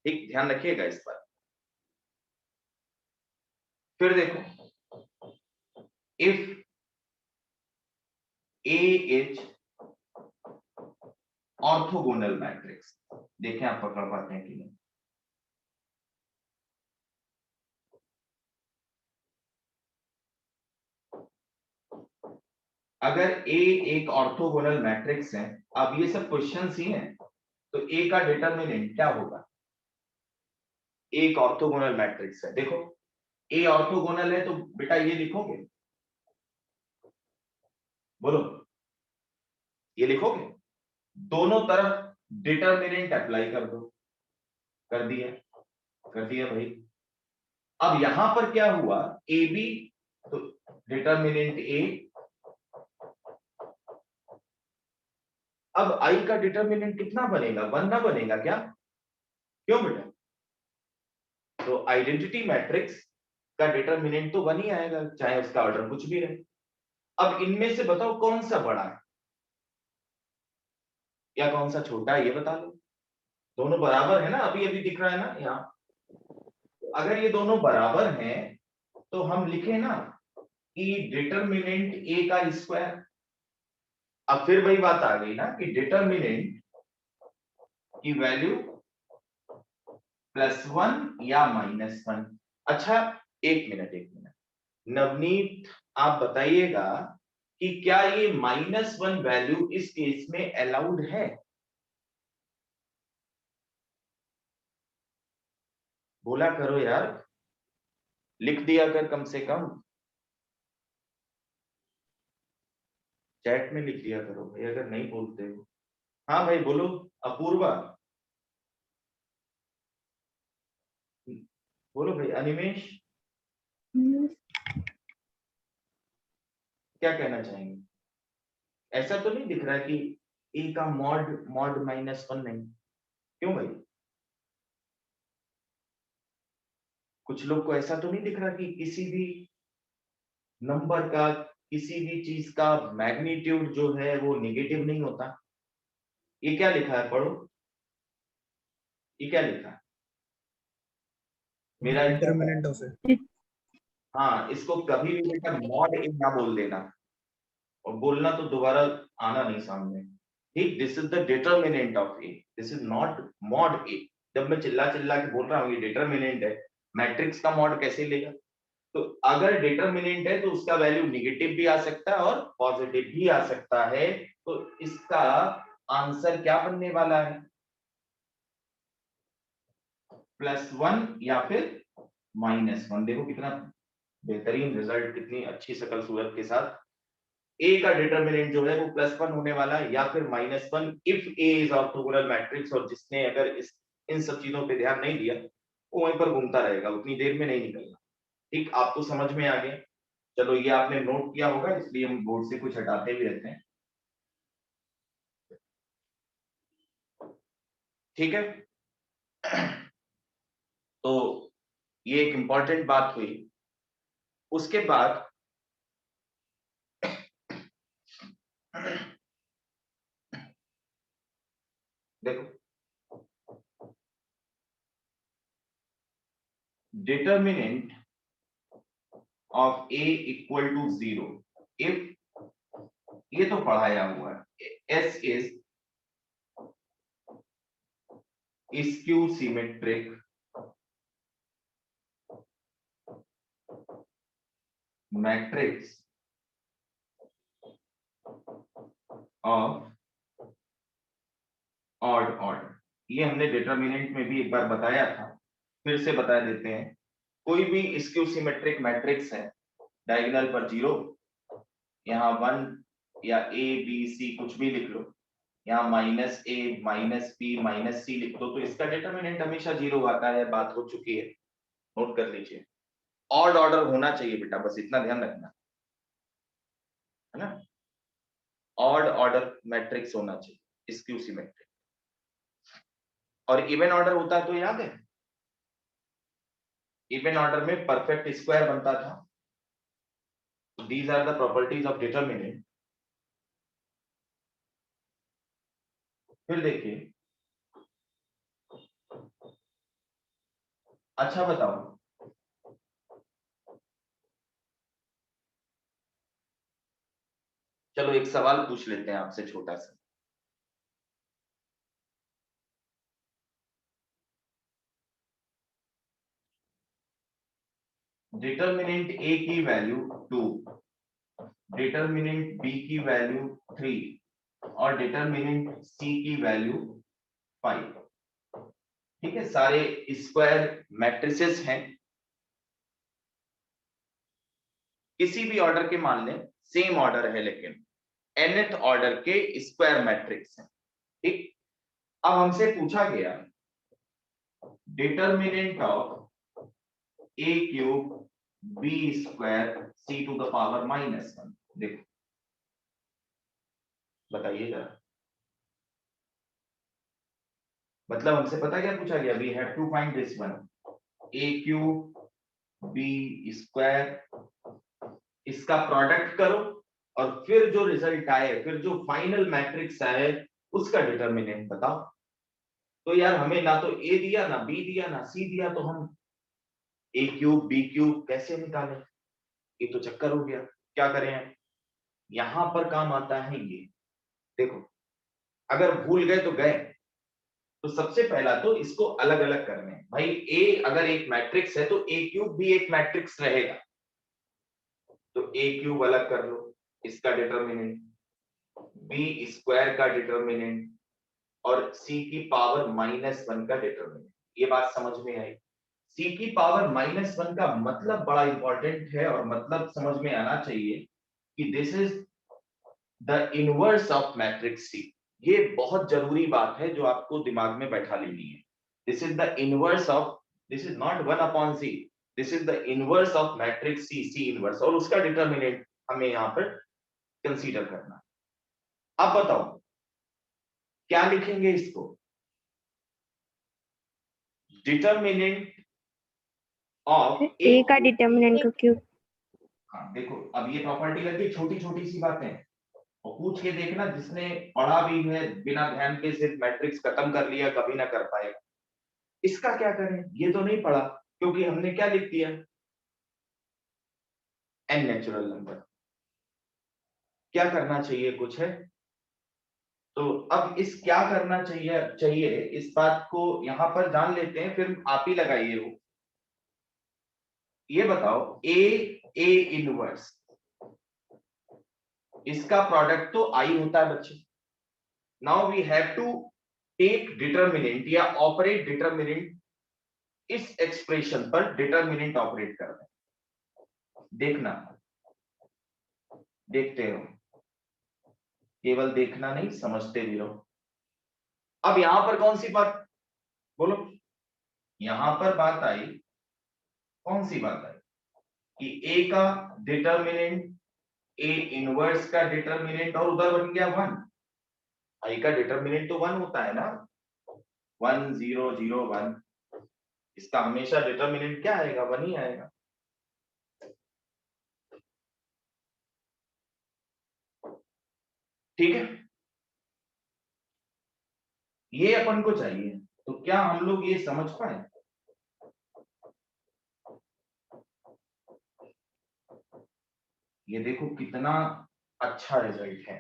A: ठीक, ध्यान रखिएगा इस पर। फिर देखो, if A is orthogonal matrix, देखें आप पकड़ पाते हैं कि नहीं। अगर ए एक ऑर्थोगोनल मैट्रिक्स है, अब ये सब क्वेश्चंस ही हैं, तो ए का डिटरमिनेंट क्या होगा? एक ऑर्थोगोनल मैट्रिक्स है, देखो ए ऑर्थोगोनल है तो बेटा ये लिखोगे, बोलो ये लिखोगे, दोनों तरफ डिटरमिनेंट अप्लाई कर दो। कर दिया, कर दिया भाई। अब यहां पर क्या हुआ, ए बी, तो डिटरमिनेंट ए, अब आई का डिटरमिनेंट कितना बनेगा? 1 ना बनेगा क्या? क्यों बेटा? तो आइडेंटिटी मैट्रिक्स का डिटरमिनेंट तो 1 ही आएगा, चाहे उसका ऑर्डर कुछ भी रहे। अब इनमें से बताओ कौन सा बड़ा है या कौन सा छोटा है, ये बता दो। दोनों बराबर है ना, अभी अभी दिख रहा है ना यहाँ। तो अगर ये दोनों बराबर हैं तो हम लिखें ना कि डिटरमिनेंट ए का स्क्वायर। अब फिर वही बात आ गई ना कि डिटरमिनेंट की वैल्यू +1 या -1। अच्छा, एक मिनट नवनीत, आप बताइएगा कि क्या ये -1 वैल्यू इस केस में अलाउड है? बोला करो यार, लिख दिया कर कम से कम, चैट में लिख दिया करो भाई अगर नहीं बोलते हो। हाँ भाई बोलो। अपूर्वा बोलो भाई। अनिमेश क्या कहना चाहेंगे? ऐसा तो नहीं दिख रहा कि ए का मॉड मॉड -1 नहीं? क्यों भाई? कुछ लोग को ऐसा तो नहीं दिख रहा कि किसी भी नंबर का, किसी भी चीज का मैग्नीट्यूड जो है वो निगेटिव नहीं होता? ये क्या लिखा है, पढ़ो, ये क्या लिखा है? मेरा
B: डिटरमिनेंट ऑफ ए।
A: हाँ, इसको कभी भी बेटा मॉड ए ना बोल देना, और बोलना तो दोबारा आना नहीं सामने। ठीक, this is the determinant of A, this is not mod A. जब मैं चिल्ला चिल्ला के बोल रहा हूँ ये डिटरमिनेंट है, मैट्रिक्स का मॉड कैसे लेगा? तो अगर डिटरमिनेंट है तो उसका वैल्यू निगेटिव भी आ सकता है और पॉजिटिव भी आ सकता है। तो इसका आंसर क्या बनने वाला है? +1 या फिर -1। देखो कितना बेहतरीन रिजल्ट, कितनी अच्छी शकल सूरत के साथ। ए का डिटरमिनेंट जो है वो +1 होने वाला है या फिर -1 if A is orthogonal matrix. और जिसने अगर इस इन सब चीजों पे ध्यान नहीं दिया वो वहीं पर घूमता रहेगा, उतनी देर में नहीं निकलना। ठीक, आपको समझ में आ गया? चलो, ये आपने नोट किया होगा, इसलिए हम बोर्ड से कुछ हटाते भी रहते हैं। ठीक है। तो ये एक इंपॉर्टेंट बात हुई। उसके बाद देखो, determinant of A equal to 0 if, ये तो पढ़ाया हुआ है, S is skew symmetric matrix of odd order। ये हमने डिटरमिनेंट में भी एक बार बताया था, फिर से बता देते हैं। कोई भी स्क्यू सिमेट्रिक मैट्रिक्स है, डायगोनल पर 0, यहाँ 1 या ए बी सी कुछ भी लिख लो, यहाँ -a -b -c लिख दो, तो इसका डिटरमिनेंट हमेशा 0 आता है। बात हो चुकी है, नोट कर लीजिए। ऑड ऑर्डर होना चाहिए बेटा, बस इतना ध्यान रखना है ना। ऑड ऑर्डर मैट्रिक्स होना चाहिए स्क्यू सिमेट्रिक। और इवन ऑर्डर होता है तो याद है, इवन ऑर्डर में परफेक्ट स्क्वायर बनता था। These are the properties of determinant. फिर देखिए, अच्छा बताओ, चलो एक सवाल पूछ लेते हैं आपसे छोटा सा। डिटर्मिनेंट ए की वैल्यू 2, डिटर्मिनेंट बी की वैल्यू 3 और डिटर्मिनेंट सी की वैल्यू 5। ठीक है, सारे स्क्वायर मैट्रिसेस हैं, किसी भी ऑर्डर के मान लें, सेम ऑर्डर है लेकिन nth ऑर्डर के स्क्वायर मैट्रिक्स हैं। ठीक, अब हमसे पूछा गया determinant of A cube B square C to the power -1। देखो, बताइए जरा, मतलब हमसे पता क्या पूछा गया, we have to find this one, A cube B square, इसका प्रोडक्ट करो और फिर जो रिजल्ट आए, फिर जो फाइनल मैट्रिक्स आए, उसका डिटर्मिनेंट बताओ। तो यार हमें ना तो ए दिया, ना बी दिया, ना सी दिया, तो हम ए क्यूब बी क्यूब कैसे निकालें? ये तो चक्कर हो गया। क्या करें? यहां पर काम आता है ये, देखो, अगर भूल गए तो गए। तो सबसे पहला तो इसको अलग अलग करने हैं भाई। ए अगर एक मैट्रिक्स है तो ए क्यूब भी एक मैट्रिक्स रहेगा, तो ए क्यूब अलग कर लो, इसका डिटर्मिनेंट, बी स्क्वायर का डिटर्मिनेंट और सी की पावर -1 का डिटर्मिनेंट। ये बात समझ में आई? सी की पावर -1 का मतलब बड़ा इंपॉर्टेंट है और मतलब समझ में आना चाहिए कि this is the inverse of matrix C. ये बहुत जरूरी बात है जो आपको दिमाग में बैठा लेनी है। This is the inverse of, this is not 1/c, this is the inverse of matrix C, C inverse, और उसका डिटर्मिनेंट हमें यहां पर कंसीडर करना। अब बताओ क्या लिखेंगे इसको? डिटर्मिनेंट ऑफ
B: ए का डिटर्मिनेंट का क्यूब।
A: हाँ देखो, अब ये प्रॉपर्टी लगी, छोटी छोटी सी बातें, और पूछ के देखना, जिसने पढ़ा भी है बिना ध्यान के सिर्फ मैट्रिक्स खत्म कर लिया, कभी ना कर पाएगा। इसका क्या करें? ये तो नहीं पढ़ा, क्योंकि हमने क्या लिख दिया, एन नेचुरल नंबर। क्या करना चाहिए, कुछ है? तो अब इस क्या करना चाहिए चाहिए इस बात को यहां पर जान लेते हैं, फिर आप ही लगाइए वो। ये बताओ, ए इनवर्स, इसका प्रोडक्ट तो आई होता है बच्चे। Now we have to take determinant या ऑपरेट डिटर्मिनेंट, इस एक्सप्रेशन पर डिटर्मिनेंट ऑपरेट कर दें। देखना, देखते रहो, केवल देखना नहीं, समझते भी रहो। अब यहां पर कौन सी बात, बोलो, यहां पर बात आई, कौन सी बात आई कि ए का डिटर्मिनेंट, ए इनवर्स का डिटर्मिनेंट, और उधर बन गया 1। आई का डिटर्मिनेंट तो 1 होता है ना, 1 0 0 1, इसका हमेशा डिटर्मिनेंट क्या आएगा? 1 ही आएगा। ठीक है, ये अपन को चाहिए। तो क्या हम लोग ये समझ पाए? ये देखो कितना अच्छा रिजल्ट है।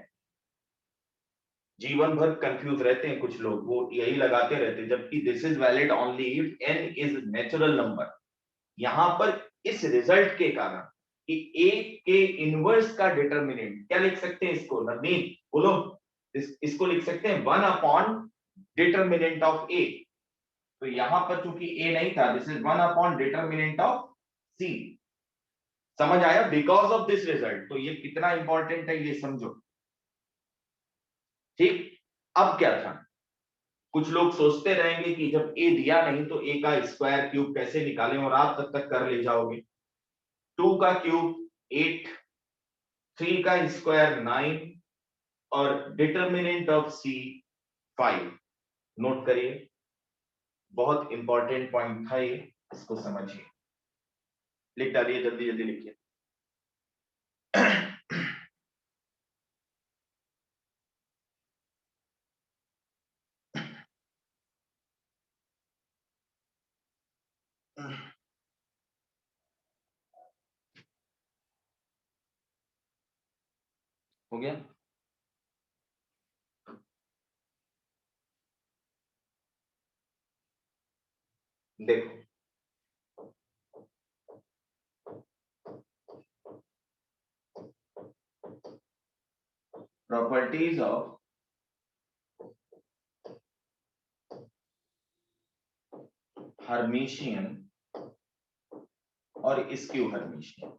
A: जीवन भर कंफ्यूज रहते हैं कुछ लोग, वो यही लगाते रहते हैं, जबकि this is valid only if n is natural number. यहां पर इस रिजल्ट के कारण कि a के इनवर्स का डिटर्मिनेंट, क्या लिख सकते हैं इसको नवनीत, बोलो? इसको लिख सकते हैं 1 डिटर्मिनेंट ऑफ a। तो यहां पर चूंकि a नहीं था, this is 1 determinant of c। समझ आया? Because of this result. तो ये कितना इंपॉर्टेंट है, ये समझो। ठीक, अब क्या था, कुछ लोग सोचते रहेंगे कि जब ए दिया नहीं तो ए का स्क्वायर क्यूब कैसे निकालें, और आप तब तक कर ले जाओगे। 2 का क्यूब 8, 3 का स्क्वायर 9 और डिटर्मिनेंट ऑफ सी 5। नोट करिए, बहुत इंपॉर्टेंट पॉइंट था ये, इसको समझिए। लिख डालिए, जल्दी जल्दी लिखिए। हो गया? देखो, प्रॉपर्टीज ऑफ हर्मिशियन और स्क्यू हर्मिशियन।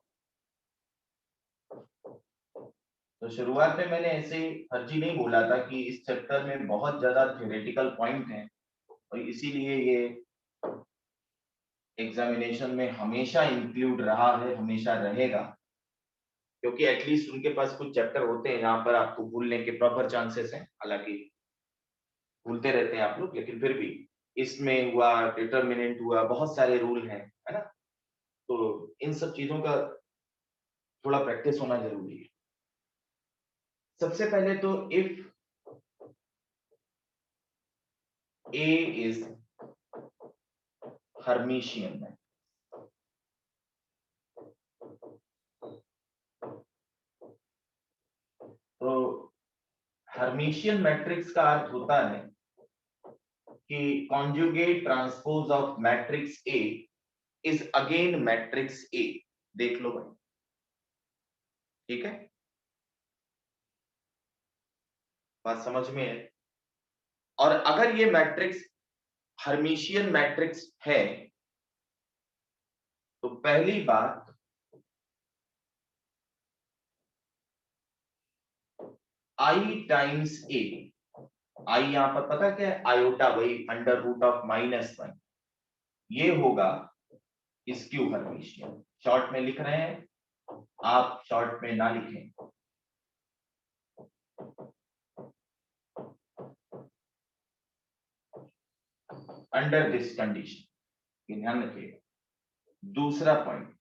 A: तो शुरुआत में मैंने ऐसे फर्जी नहीं बोला था कि इस चैप्टर में बहुत ज्यादा थ्योरेटिकल पॉइंट हैं और इसीलिए ये एग्जामिनेशन में हमेशा इंक्लूड रहा है, हमेशा रहेगा, क्योंकि एटलीस्ट उनके पास कुछ चैप्टर होते हैं जहां पर आपको भूलने के प्रॉपर चांसेस हैं। हालांकि भूलते रहते हैं आप लोग, लेकिन फिर भी इसमें हुआ, डिटर्मिनेंट हुआ, बहुत सारे रूल हैं, है ना? तो इन सब चीजों का थोड़ा प्रैक्टिस होना जरूरी है। सबसे पहले तो इफ ए इज हर्मिशियन है, तो हर्मिशियन मैट्रिक्स का अर्थ होता है कि conjugate transpose of matrix A is again matrix A. देख लो भाई, ठीक है? बात समझ में है? और अगर ये मैट्रिक्स हर्मिशियन मैट्रिक्स है तो पहली बात, आई टाइम्स ए, आई यहां पर पता क्या है? आयोटा, वही अंडर रूट ऑफ -1, ये होगा स्क्यू हर्मिशियन। शॉर्ट में लिख रहे हैं, आप शॉर्ट में ना लिखें। अंडर दिस कंडीशन ये ध्यान रखिएगा। दूसरा पॉइंट,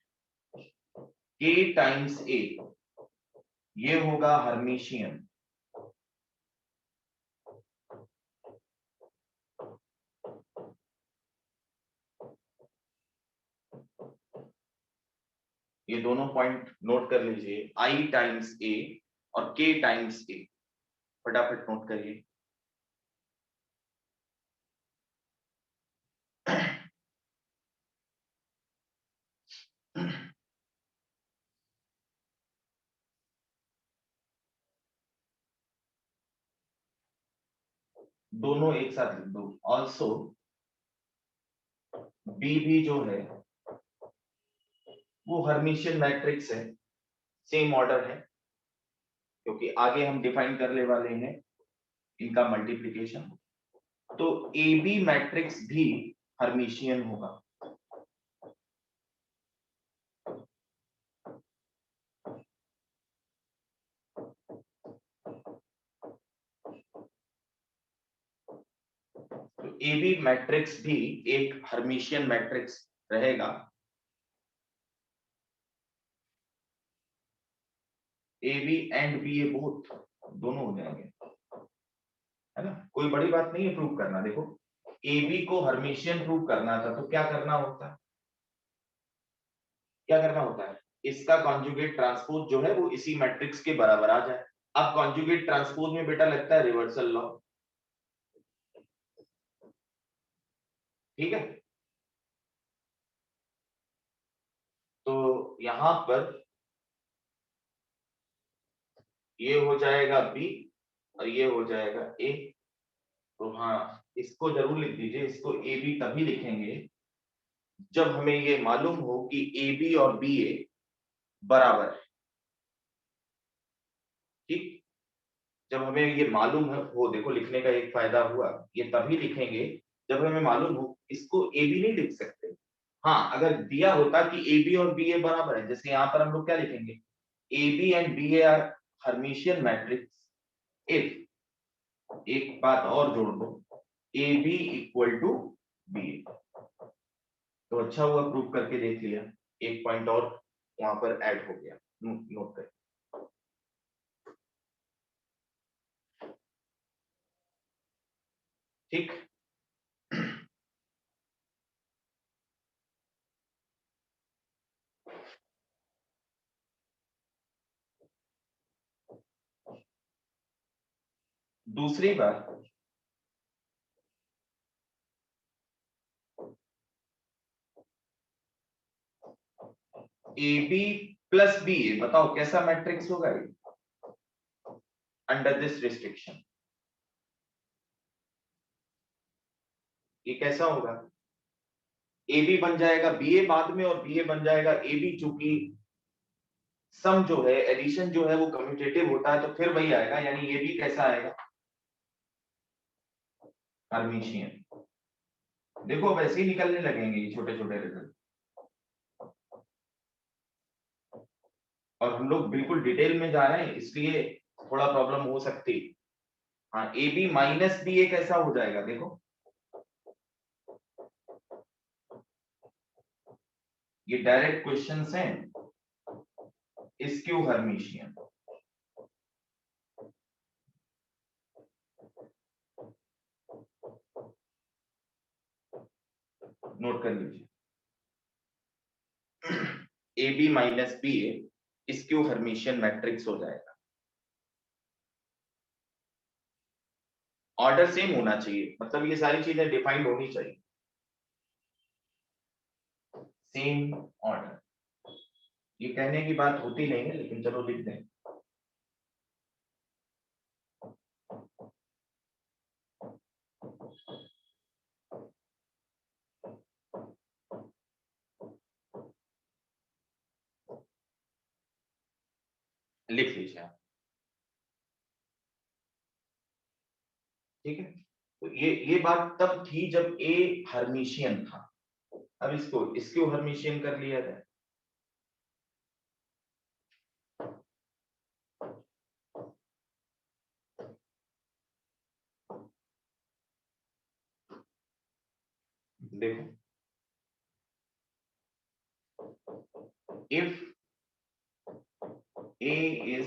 A: के टाइम्स ए, ये होगा हर्मिशियन। ये दोनों पॉइंट नोट कर लीजिए, आई टाइम्स ए और के टाइम्स ए, फटाफट नोट करिए। दोनों एक साथ लिख दो। ऑल्सो बी भी जो है वो हर्मिशियन मैट्रिक्स है, सेम ऑर्डर है, क्योंकि आगे हम डिफाइन करने वाले हैं इनका मल्टीप्लिकेशन। तो ए बी मैट्रिक्स भी हर्मिशियन होगा। तो ए बी मैट्रिक्स भी एक हर्मिशियन मैट्रिक्स रहेगा। A B and B A both, दोनों हो जाएंगे, है ना? कोई बड़ी बात नहीं है प्रूव करना। देखो, ए बी को हर्मिशियन प्रूव करना था तो क्या करना होता है? क्या करना होता है? इसका कॉन्जुगेट ट्रांसपोज जो है वो इसी मैट्रिक्स के बराबर आ जाए। अब कॉन्जुगेट ट्रांसपोज में बेटा लगता है रिवर्सल लॉ, ठीक है? तो यहां पर ये हो जाएगा बी और ये हो जाएगा ए। तो हाँ, इसको जरूर लिख दीजिए। इसको ए बी तभी लिखेंगे जब हमें ये मालूम हो कि ए बी और बी ए बराबर है, ठीक? जब हमें ये मालूम है, वो देखो लिखने का एक फायदा हुआ, ये तभी लिखेंगे जब हमें मालूम हो। इसको ए बी नहीं लिख सकते। हाँ, अगर दिया होता कि ए बी और बी ए बराबर है, जैसे यहाँ पर हम लोग क्या लिखेंगे? A B and B A are Hermitian matrix if, एक बात और जोड़ दो, A B equal to B A. तो अच्छा हुआ प्रूव करके देख लिया, एक पॉइंट और वहां पर ऐड हो गया। नोट कर, ठीक? दूसरी बात, ए बी प्लस बी ए, बताओ कैसा मैट्रिक्स होगा ये अंडर दिस रिस्ट्रिक्शन? ये कैसा होगा? ए बी बन जाएगा बी ए बाद में, और बी ए बन जाएगा ए बी, चूंकि सम जो है, एडिशन जो है वो कम्यूटेटिव होता है, तो फिर वही आएगा, यानी ये भी कैसा आएगा? हर्मिशियन। देखो वैसे ही निकलने लगेंगे ये छोटे छोटे रिजल्ट, और हम लोग बिल्कुल डिटेल में जा रहे हैं, इसलिए थोड़ा प्रॉब्लम हो सकती है। हाँ, A B minus B A कैसा हो जाएगा? देखो ये डायरेक्ट क्वेश्चंस हैं, स्क्यू हर्मिशियन। नोट कर लीजिए, A B minus B A skew Hermitian matrix हो जाएगा। ऑर्डर सेम होना चाहिए, मतलब ये सारी चीजें डिफाइंड होनी चाहिए, सेम ऑर्डर। ये कहने की बात होती नहीं है, लेकिन चलो लिख दें। लिख लीजिए आप, ठीक है। तो ये बात तब थी जब ए हर्मिशियन था, अब इसको स्क्यू हर्मिशियन कर लिया जाए। देखो, if A is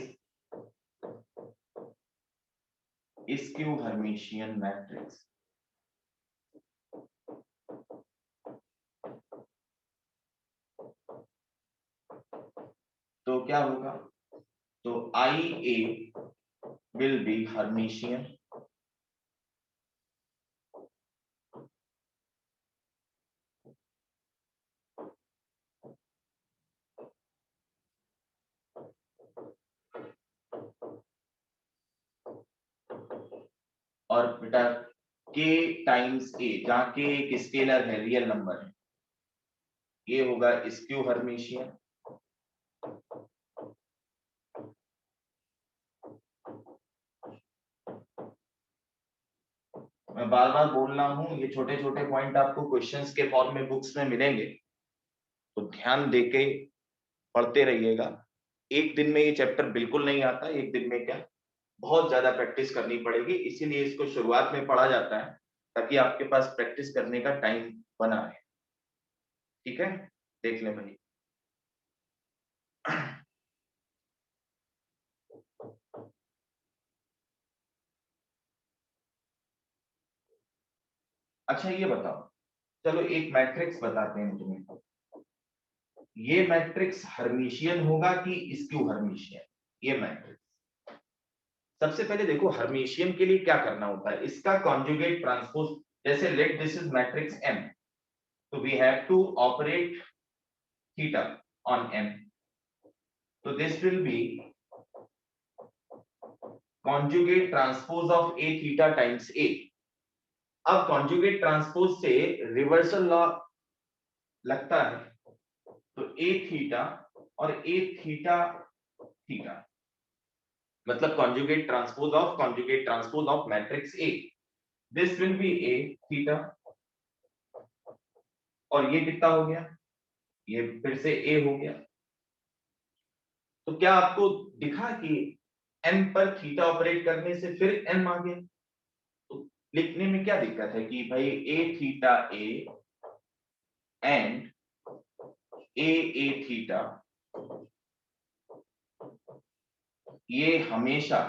A: skew Hermitian matrix, तो क्या होगा? तो IA will be Hermitian और बेटा K टाइम्स A, जहां K एक स्केलर है, रियल नंबर है, ये होगा स्क्यू हर्मिशियन। मैं बार बार बोल रहा हूं, ये छोटे छोटे पॉइंट आपको क्वेश्चंस के फॉर्म में बुक्स में मिलेंगे, तो ध्यान देके पढ़ते रहिएगा। एक दिन में ये चैप्टर बिल्कुल नहीं आता, एक दिन में क्या, बहुत ज्यादा प्रैक्टिस करनी पड़ेगी, इसीलिए इसको शुरुआत में पढ़ा जाता है, ताकि आपके पास प्रैक्टिस करने का टाइम बना है। ठीक है, देख लें भाई। अच्छा ये बताओ, चलो एक मैट्रिक्स बताते हैं तुम्हें, ये मैट्रिक्स हर्मिशियन होगा कि स्क्यू हर्मिशियन? ये मैट्रिक्स, सबसे पहले देखो हर्मिशियन के लिए क्या करना होता है, इसका कॉन्जुगेट ट्रांसपोज, जैसे let this is matrix M, तो we have to operate theta on M, तो this will be conjugate transpose of A theta times A। अब conjugate transpose से रिवर्सल लॉ लगता है, तो A थीटा और A थीटा थीटा, मतलब conjugate transpose of matrix A, this will be A theta, और ये कितना हो गया, ये फिर से A हो गया। तो क्या आपको दिखा कि M पर थीटा ऑपरेट करने से फिर M आ गया? तो लिखने में क्या दिक्कत है कि भाई A theta A and A theta, ये हमेशा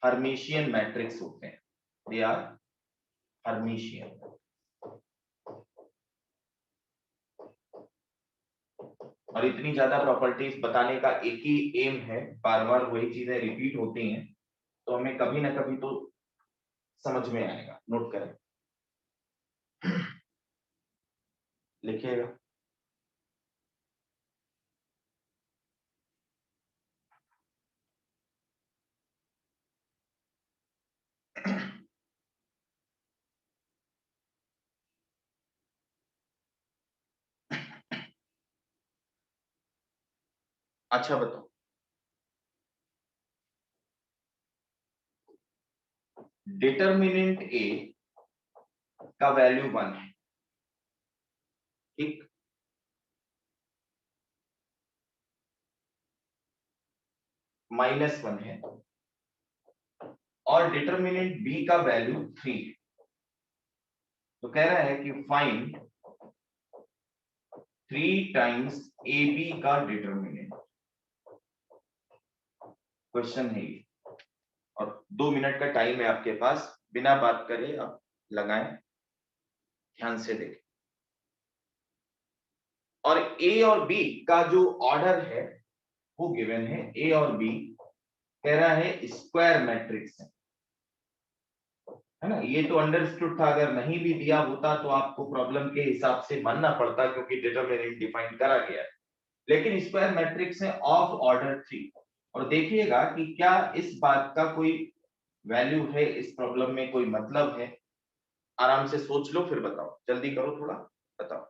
A: हर्मिशियन मैट्रिक्स होते हैं, दे आर हर्मिशियन। और इतनी ज्यादा प्रॉपर्टीज बताने का एक ही एम है, बार बार वही चीजें रिपीट होती हैं, तो हमें कभी ना कभी तो समझ में आएगा। नोट करें, लिखिएगा। अच्छा बताओ, डिटर्मिनेंट ए का वैल्यू 1 है, ठीक? -1 है, और डिटर्मिनेंट बी का वैल्यू 3 है। तो कह रहा है कि फाइंड 3 टाइम्स ए बी का डिटर्मिनेंट। क्वेश्चन है ये, और 2 मिनट का टाइम है आपके पास, बिना बात करे आप लगाएं, ध्यान से देखें। और ए और बी का जो ऑर्डर है वो गिवन है। ए और बी कह रहा है स्क्वायर मैट्रिक्स है ना। ये तो अंडरस्टूड था, अगर नहीं भी दिया होता तो आपको प्रॉब्लम के हिसाब से मानना पड़ता, क्योंकि डिटरमिनेंट डिफाइन करा गया है। लेकिन स्क्वायर मैट्रिक्स है ऑफ ऑर्डर 3। और देखिएगा कि क्या इस बात का कोई वैल्यू है, इस प्रॉब्लम में कोई मतलब है। आराम से सोच लो, फिर बताओ, जल्दी करो थोड़ा, बताओ।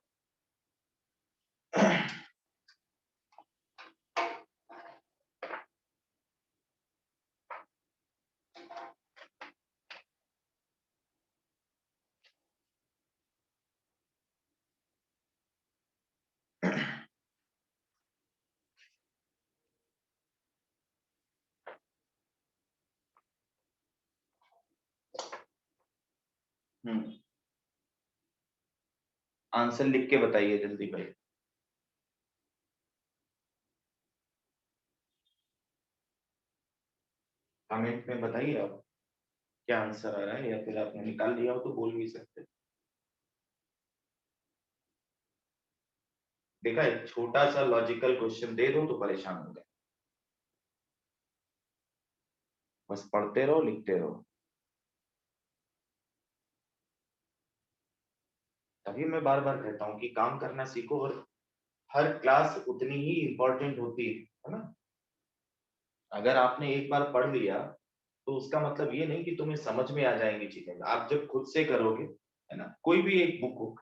A: आंसर लिख के बताइए जल्दी भाई। कमेंट में बताइए आप क्या आंसर आ रहा है, या फिर आपने निकाल लिया हो तो बोल भी सकते। देखा, एक छोटा सा लॉजिकल क्वेश्चन दे दो तो परेशान हो गए। बस पढ़ते रहो, लिखते रहो। तभी मैं बार बार कहता हूँ कि काम करना सीखो, और हर क्लास उतनी ही इंपॉर्टेंट होती है ना। अगर आपने एक बार पढ़ लिया तो उसका मतलब ये नहीं कि तुम्हें समझ में आ जाएंगी चीजें। आप जब खुद से करोगे, है ना, कोई भी एक बुक हो,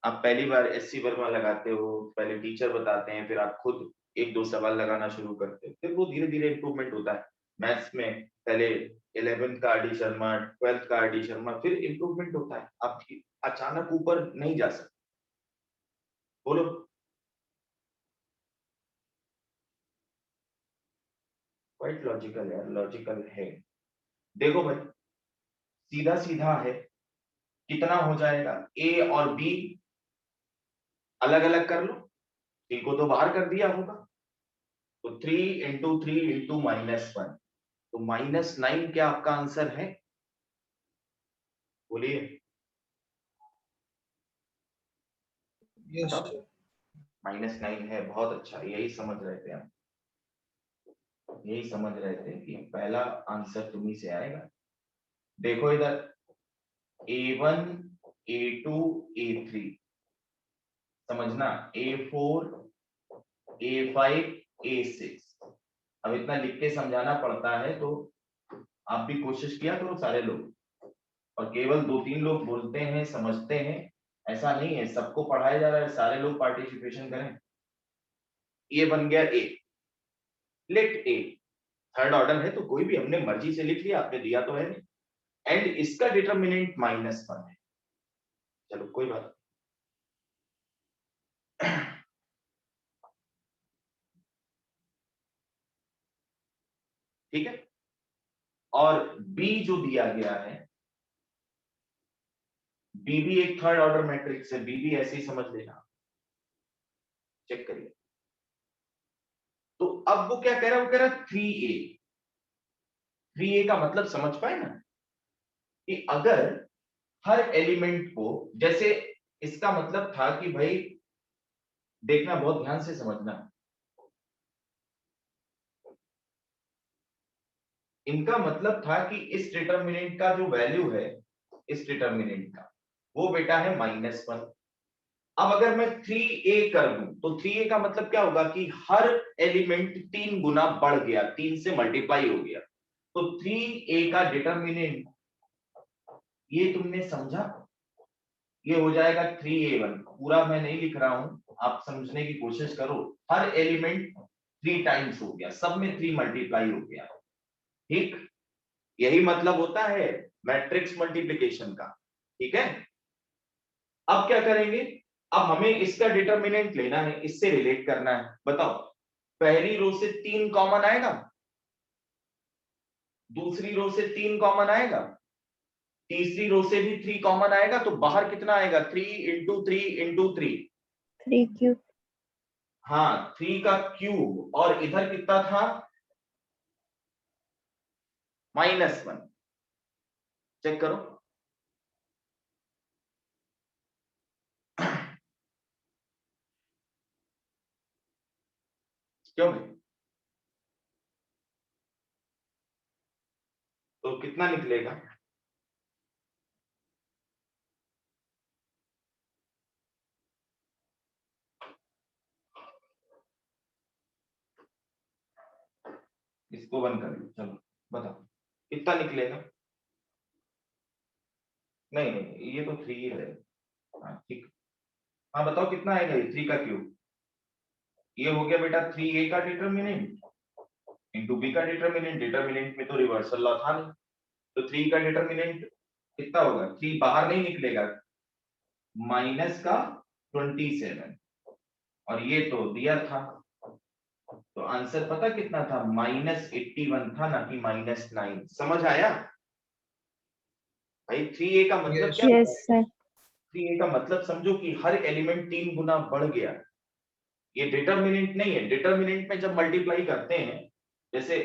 A: आप पहली बार एससी वर्मा लगाते हो, पहले टीचर बताते हैं, फिर आप खुद एक दो सवाल लगाना शुरू करते हो, फिर वो धीरे धीरे इंप्रूवमेंट होता है। मैथ्स में पहले 11th का आर डी शर्मा, 12th का आर डी शर्मा, फिर इंप्रूवमेंट होता है। आप अचानक ऊपर नहीं जा सकते। बोलो। क्वाइट लॉजिकल है, लॉजिकल है। देखो भाई, सीधा सीधा है। कितना हो जाएगा, ए और बी अलग अलग कर लो, सी को तो बाहर कर दिया होगा, तो 3 × 3 × -1, तो -9 क्या आपका आंसर है? बोलिए।
C: यस
A: -9 है, बहुत अच्छा। यही समझ रहे थे हम, यही समझ रहे थे कि पहला आंसर तुम्ही से आएगा। देखो इधर, A1 A2 A3 समझना, A4 A5 A6। अब इतना लिख के समझाना पड़ता है, तो आप भी कोशिश किया करो सारे लोग। और केवल 2-3 लोग बोलते हैं, समझते हैं, ऐसा नहीं है। सबको पढ़ाया जा रहा है, सारे लोग पार्टिसिपेशन करें। ये बन गया ए, लेट ए थर्ड ऑर्डर है, तो कोई भी हमने मर्जी से लिख लिया, आपने दिया तो है नहीं। एंड इसका डिटर्मिनेंट -1 है। चलो कोई बात नहीं। ठीक है। और बी जो दिया गया है, बी भी एक थर्ड ऑर्डर मैट्रिक्स है, बी भी ऐसे ही समझ लेना, चेक करिए। तो अब वो क्या कह रहा है, वो कह रहा है 3a। 3a का मतलब समझ पाए ना, कि अगर हर एलिमेंट को, जैसे इसका मतलब था कि भाई देखना, बहुत ध्यान से समझना, इनका मतलब था कि इस डिटर्मिनेंट का जो वैल्यू है, इस डिटर्मिनेंट का, वो बेटा है -1। अब अगर मैं 3a कर दूं तो 3a का मतलब क्या होगा कि हर एलिमेंट 3 गुना बढ़ गया, 3 से मल्टीप्लाई हो गया। तो 3a का डिटर्मिनेंट, ये तुमने समझा, ये हो जाएगा 3a1। पूरा मैं नहीं लिख रहा हूं, आप समझने की कोशिश करो। हर एलिमेंट 3 टाइम्स हो गया, सब में 3 मल्टीप्लाई हो गया। ठीक, यही मतलब होता है मैट्रिक्स मल्टीप्लिकेशन का। ठीक है, अब क्या करेंगे, अब हमें इसका डिटर्मिनेंट लेना है, इससे रिलेट करना है। बताओ, पहली रो से 3 कॉमन आएगा, दूसरी रो से 3 कॉमन आएगा, तीसरी रो से भी 3 कॉमन आएगा, तो बाहर कितना आएगा, 3 इंटू 3 इंटू 3।
B: 3 क्यूब।
A: हाँ, 3 का क्यूब, और इधर कितना था, -1। चेक करो, क्यों भाई, तो कितना निकलेगा, इसको बंद कर लो, चलो बताओ कितना निकलेगा। नहीं नहीं, ये तो 3 है। हाँ ठीक, हाँ बताओ कितना आएगा ये 3 का क्यूब। ये हो गया बेटा 3a का डिटर्मिनेंट इंटू b का डिटर्मिनेंट। डिटर्मिनेंट में तो रिवर्सल लॉ था नहीं, तो 3 का डिटर्मिनेंट कितना होगा, 3 बाहर नहीं निकलेगा, माइनस का 27, और ये तो दिया था, तो आंसर पता कितना था, -81 था, ना कि -9। समझ आया भाई, 3a का मतलब
C: यस
A: क्या
B: यस
A: होता है,
B: सर।
A: 3a का मतलब समझो कि हर एलिमेंट 3 गुना बढ़ गया। ये डिटर्मिनेंट नहीं है, डिटर्मिनेंट में जब मल्टीप्लाई करते हैं, जैसे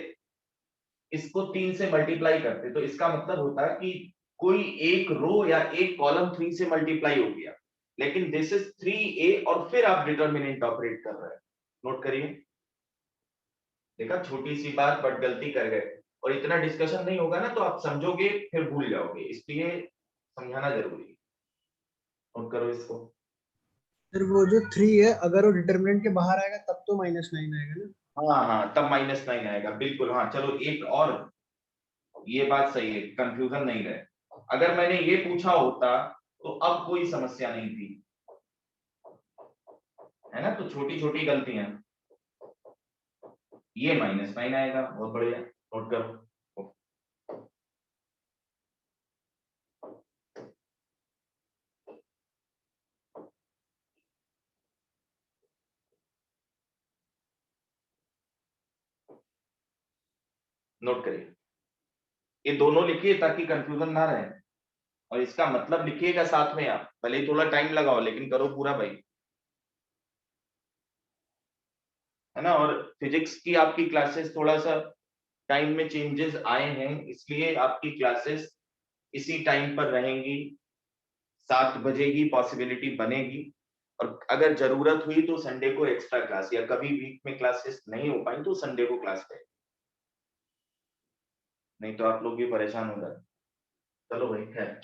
A: इसको 3 से मल्टीप्लाई करते, तो इसका मतलब होता है कि कोई एक रो या एक कॉलम 3 से मल्टीप्लाई हो गया, लेकिन दिस इज 3a, और फिर आप डिटर्मिनेंट ऑपरेट कर रहे हैं। नोट करिए, देखा, छोटी सी बात बट गलती कर गए, और इतना डिस्कशन नहीं होगा ना तो आप समझोगे फिर भूल जाओगे, इसलिए समझाना जरूरी है। नोट करो इसको।
C: फिर वो जो 3 है, अगर वो डिटर्मिनेंट के बाहर आएगा तब तो -9 आएगा ना।
A: हाँ हाँ, तब -9 आएगा, बिल्कुल। हाँ चलो, एक और, ये बात सही है, कंफ्यूजन नहीं रहे। अगर मैंने ये पूछा होता तो अब कोई समस्या नहीं थी, है ना, तो छोटी छोटी गलतियां, ये -9 आएगा, बहुत बढ़िया, नोट करो। नोट करिए, ये दोनों लिखिए ताकि कंफ्यूजन ना रहे, और इसका मतलब लिखिएगा साथ में, आप भले ही थोड़ा टाइम लगाओ लेकिन करो पूरा भाई, है ना। और फिजिक्स की आपकी क्लासेस थोड़ा सा टाइम में चेंजेस आए हैं, इसलिए आपकी क्लासेस इसी टाइम पर रहेंगी, 7 बजे की पॉसिबिलिटी बनेगी। और अगर जरूरत हुई तो संडे को एक्स्ट्रा क्लास, या कभी वीक में क्लासेस नहीं हो पाई तो संडे को क्लास है, नहीं तो आप लोग भी परेशान हो जाए। चलो भाई, खैर।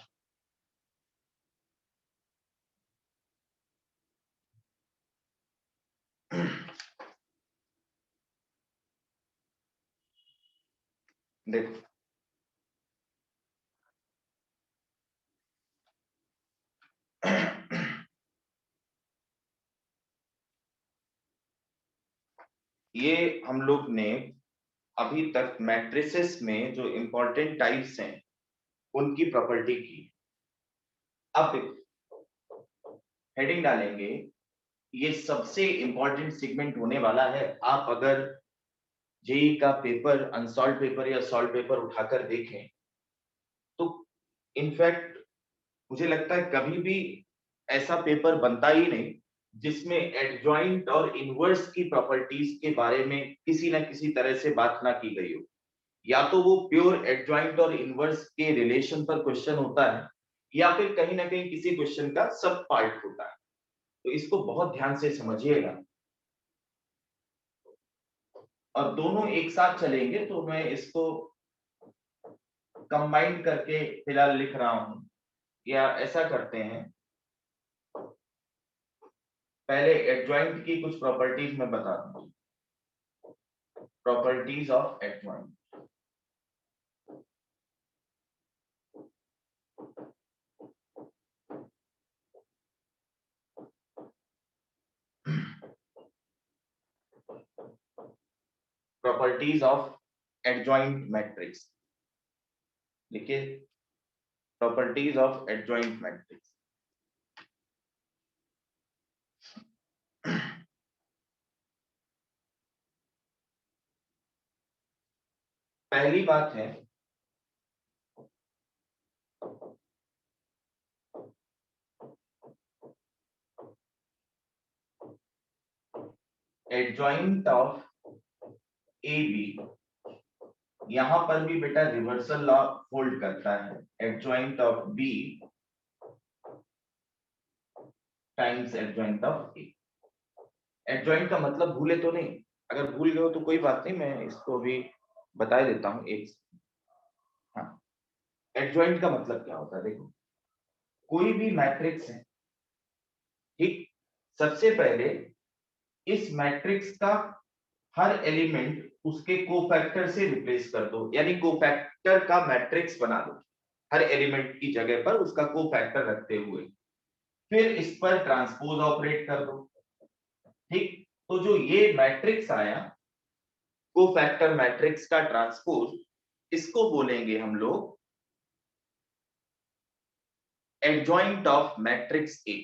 A: देखो, ये हम लोग ने अभी तक मैट्रिसेस में जो इंपॉर्टेंट टाइप्स हैं उनकी प्रॉपर्टी की। अब हेडिंग डालेंगे, ये सबसे इंपॉर्टेंट सेगमेंट होने वाला है। आप अगर जेई का पेपर, अनसॉल्व पेपर या सॉल्व पेपर उठाकर देखें तो इनफैक्ट मुझे लगता है कभी भी ऐसा पेपर बनता ही नहीं जिसमें एडजॉइंट और इनवर्स की प्रॉपर्टीज के बारे में किसी ना किसी तरह से बात ना की गई हो। या तो वो प्योर एडजॉइंट और इनवर्स के रिलेशन पर क्वेश्चन होता है, या फिर कहीं ना कहीं किसी क्वेश्चन का सब पार्ट होता है। तो इसको बहुत ध्यान से समझिएगा, और दोनों एक साथ चलेंगे, तो मैं इसको कंबाइन करके फिलहाल लिख रहा हूं, या ऐसा करते हैं, पहले एडजॉइंट की कुछ प्रॉपर्टीज मैं बता दूं। Properties of adjoint. Properties of adjoint matrix, देखिए प्रॉपर्टीज ऑफ एडजॉइंट मैट्रिक्स। पहली बात है एडजॉइंट ऑफ ए बी, यहां पर भी बेटा रिवर्सल लॉ होल्ड करता है। Adjoint of B times adjoint of A. Adjoint का मतलब भूले तो नहीं, अगर भूल गए हो तो कोई बात नहीं, मैं इसको भी बता देता हूं एक। हाँ, एडजॉइंट का मतलब क्या होता है, देखो कोई भी मैट्रिक्स है, ठीक, सबसे पहले इस मैट्रिक्स का हर एलिमेंट उसके कोफैक्टर से रिप्लेस कर दो, यानी कोफैक्टर का मैट्रिक्स बना दो, हर एलिमेंट की जगह पर उसका कोफैक्टर रखते हुए, फिर इस पर ट्रांसपोज ऑपरेट कर दो, ठीक। तो जो ये मैट्रिक्स आया, कोफैक्टर मैट्रिक्स का ट्रांसपोज, इसको बोलेंगे हम लोग adjoint of matrix A.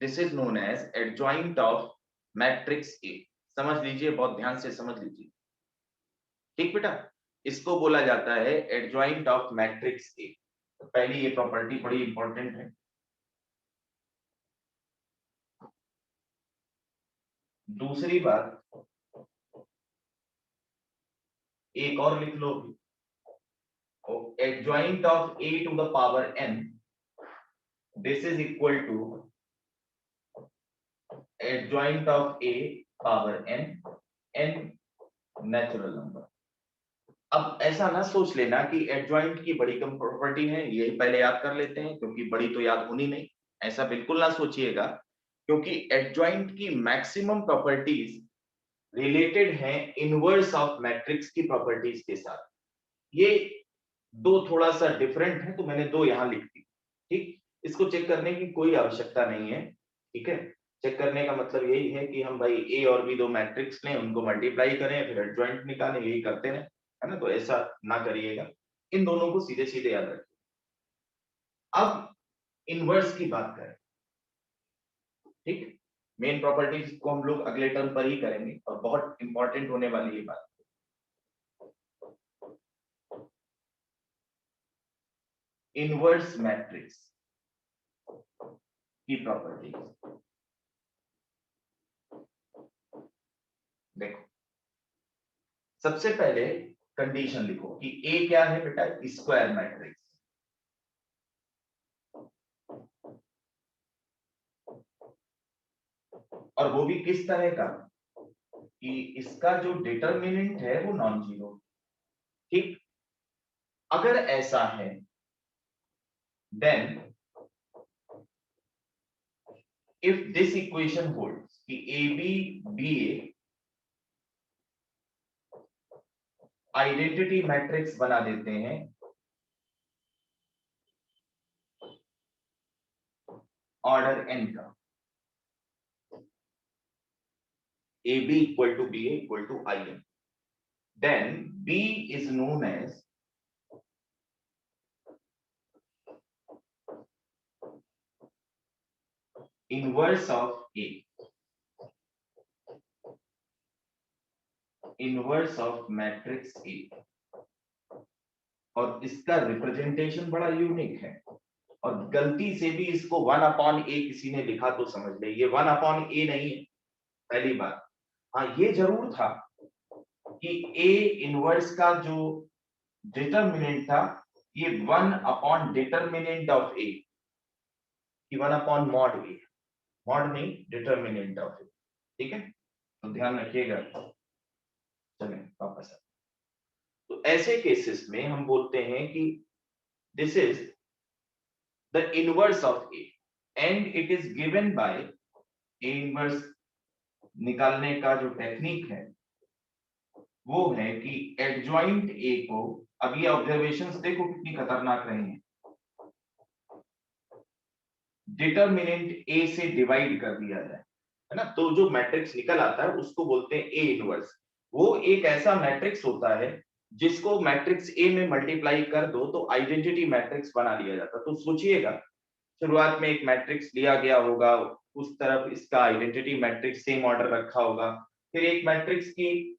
A: This is known as adjoint of matrix A. समझ लीजिए, बहुत ध्यान से समझ लीजिए, ठीक बेटा, इसको बोला जाता है एडजॉइंट ऑफ मैट्रिक्स ए। तो पहली ये प्रॉपर्टी बड़ी इंपॉर्टेंट है। दूसरी बात, एक और लिख लो, adjoint of A to the power n, this is equal to adjoint of A power n, n natural number. अब ऐसा ना सोच लेना कि एडजॉइंट की बड़ी कम प्रॉपर्टी है, यही पहले याद कर लेते हैं क्योंकि बड़ी तो याद होनी नहीं, ऐसा बिल्कुल ना सोचिएगा, क्योंकि एडजॉइंट की मैक्सिमम प्रॉपर्टीज रिलेटेड हैं इनवर्स ऑफ मैट्रिक्स की प्रॉपर्टीज के साथ। ये दो थोड़ा सा डिफरेंट है, तो मैंने दो यहां लिख दी, ठीक। इसको चेक करने की कोई आवश्यकता नहीं है, ठीक है। चेक करने का मतलब यही है कि हम भाई ए और बी दो मैट्रिक्स लें, उनको मल्टीप्लाई करें, फिर एडजॉइंट निकालें, यही करते रहे, है ना। तो ऐसा ना करिएगा, इन दोनों को सीधे सीधे याद रखिए। अब इनवर्स की बात करें, ठीक। मेन प्रॉपर्टीज को हम लोग अगले टर्म पर ही करेंगे और बहुत इंपॉर्टेंट होने वाली ये बात। इनवर्स मैट्रिक्स की प्रॉपर्टीज देखो, सबसे पहले कंडीशन लिखो कि ए क्या है बेटा, स्क्वायर मैट्रिक्स। और वो भी किस तरह का, कि इसका जो डिटरमिनेंट है वो नॉन जीरो, ठीक। अगर ऐसा है then if this equation holds कि A B B A identity matrix बना देते हैं ऑर्डर n का, A B equal to B A equal to I N, then B is known as inverse of A, inverse of matrix A। और इसका representation बड़ा unique है, और गलती से भी इसको 1/a किसी ने लिखा तो समझ ले, ये 1/a नहीं है, पहली बात। हाँ, ये जरूर था कि A इनवर्स का जो डिटरमिनेंट था, ये 1 डिटरमिनेंट ऑफ A, कि 1/mod A, मॉड नहीं, डिटरमिनेंट ऑफ A, ठीक है। तो ध्यान रखिएगा। चलें वापस। तो ऐसे केसेस में हम बोलते हैं कि this is the inverse of A and it is given by A inverse निकालने का जो टेक्निक है वो है कि एडजॉइंट A को, अब ये ऑब्जर्वेशंस देखो कितनी खतरनाक रही हैं, डिटरमिनेंट A से डिवाइड कर दिया जाए, है ना। तो जो मैट्रिक्स निकल आता है उसको बोलते हैं A इनवर्स। वो एक ऐसा मैट्रिक्स होता है जिसको मैट्रिक्स A में मल्टीप्लाई कर दो तो आइडेंटिटी मैट्रिक्स बना लिया जाता है। तो सोचिएगा शुरुआत में एक मैट्रिक्स लिया गया होगा, उस तरफ इसका आइडेंटिटी मैट्रिक्स सेम ऑर्डर रखा होगा, फिर एक मैट्रिक्स की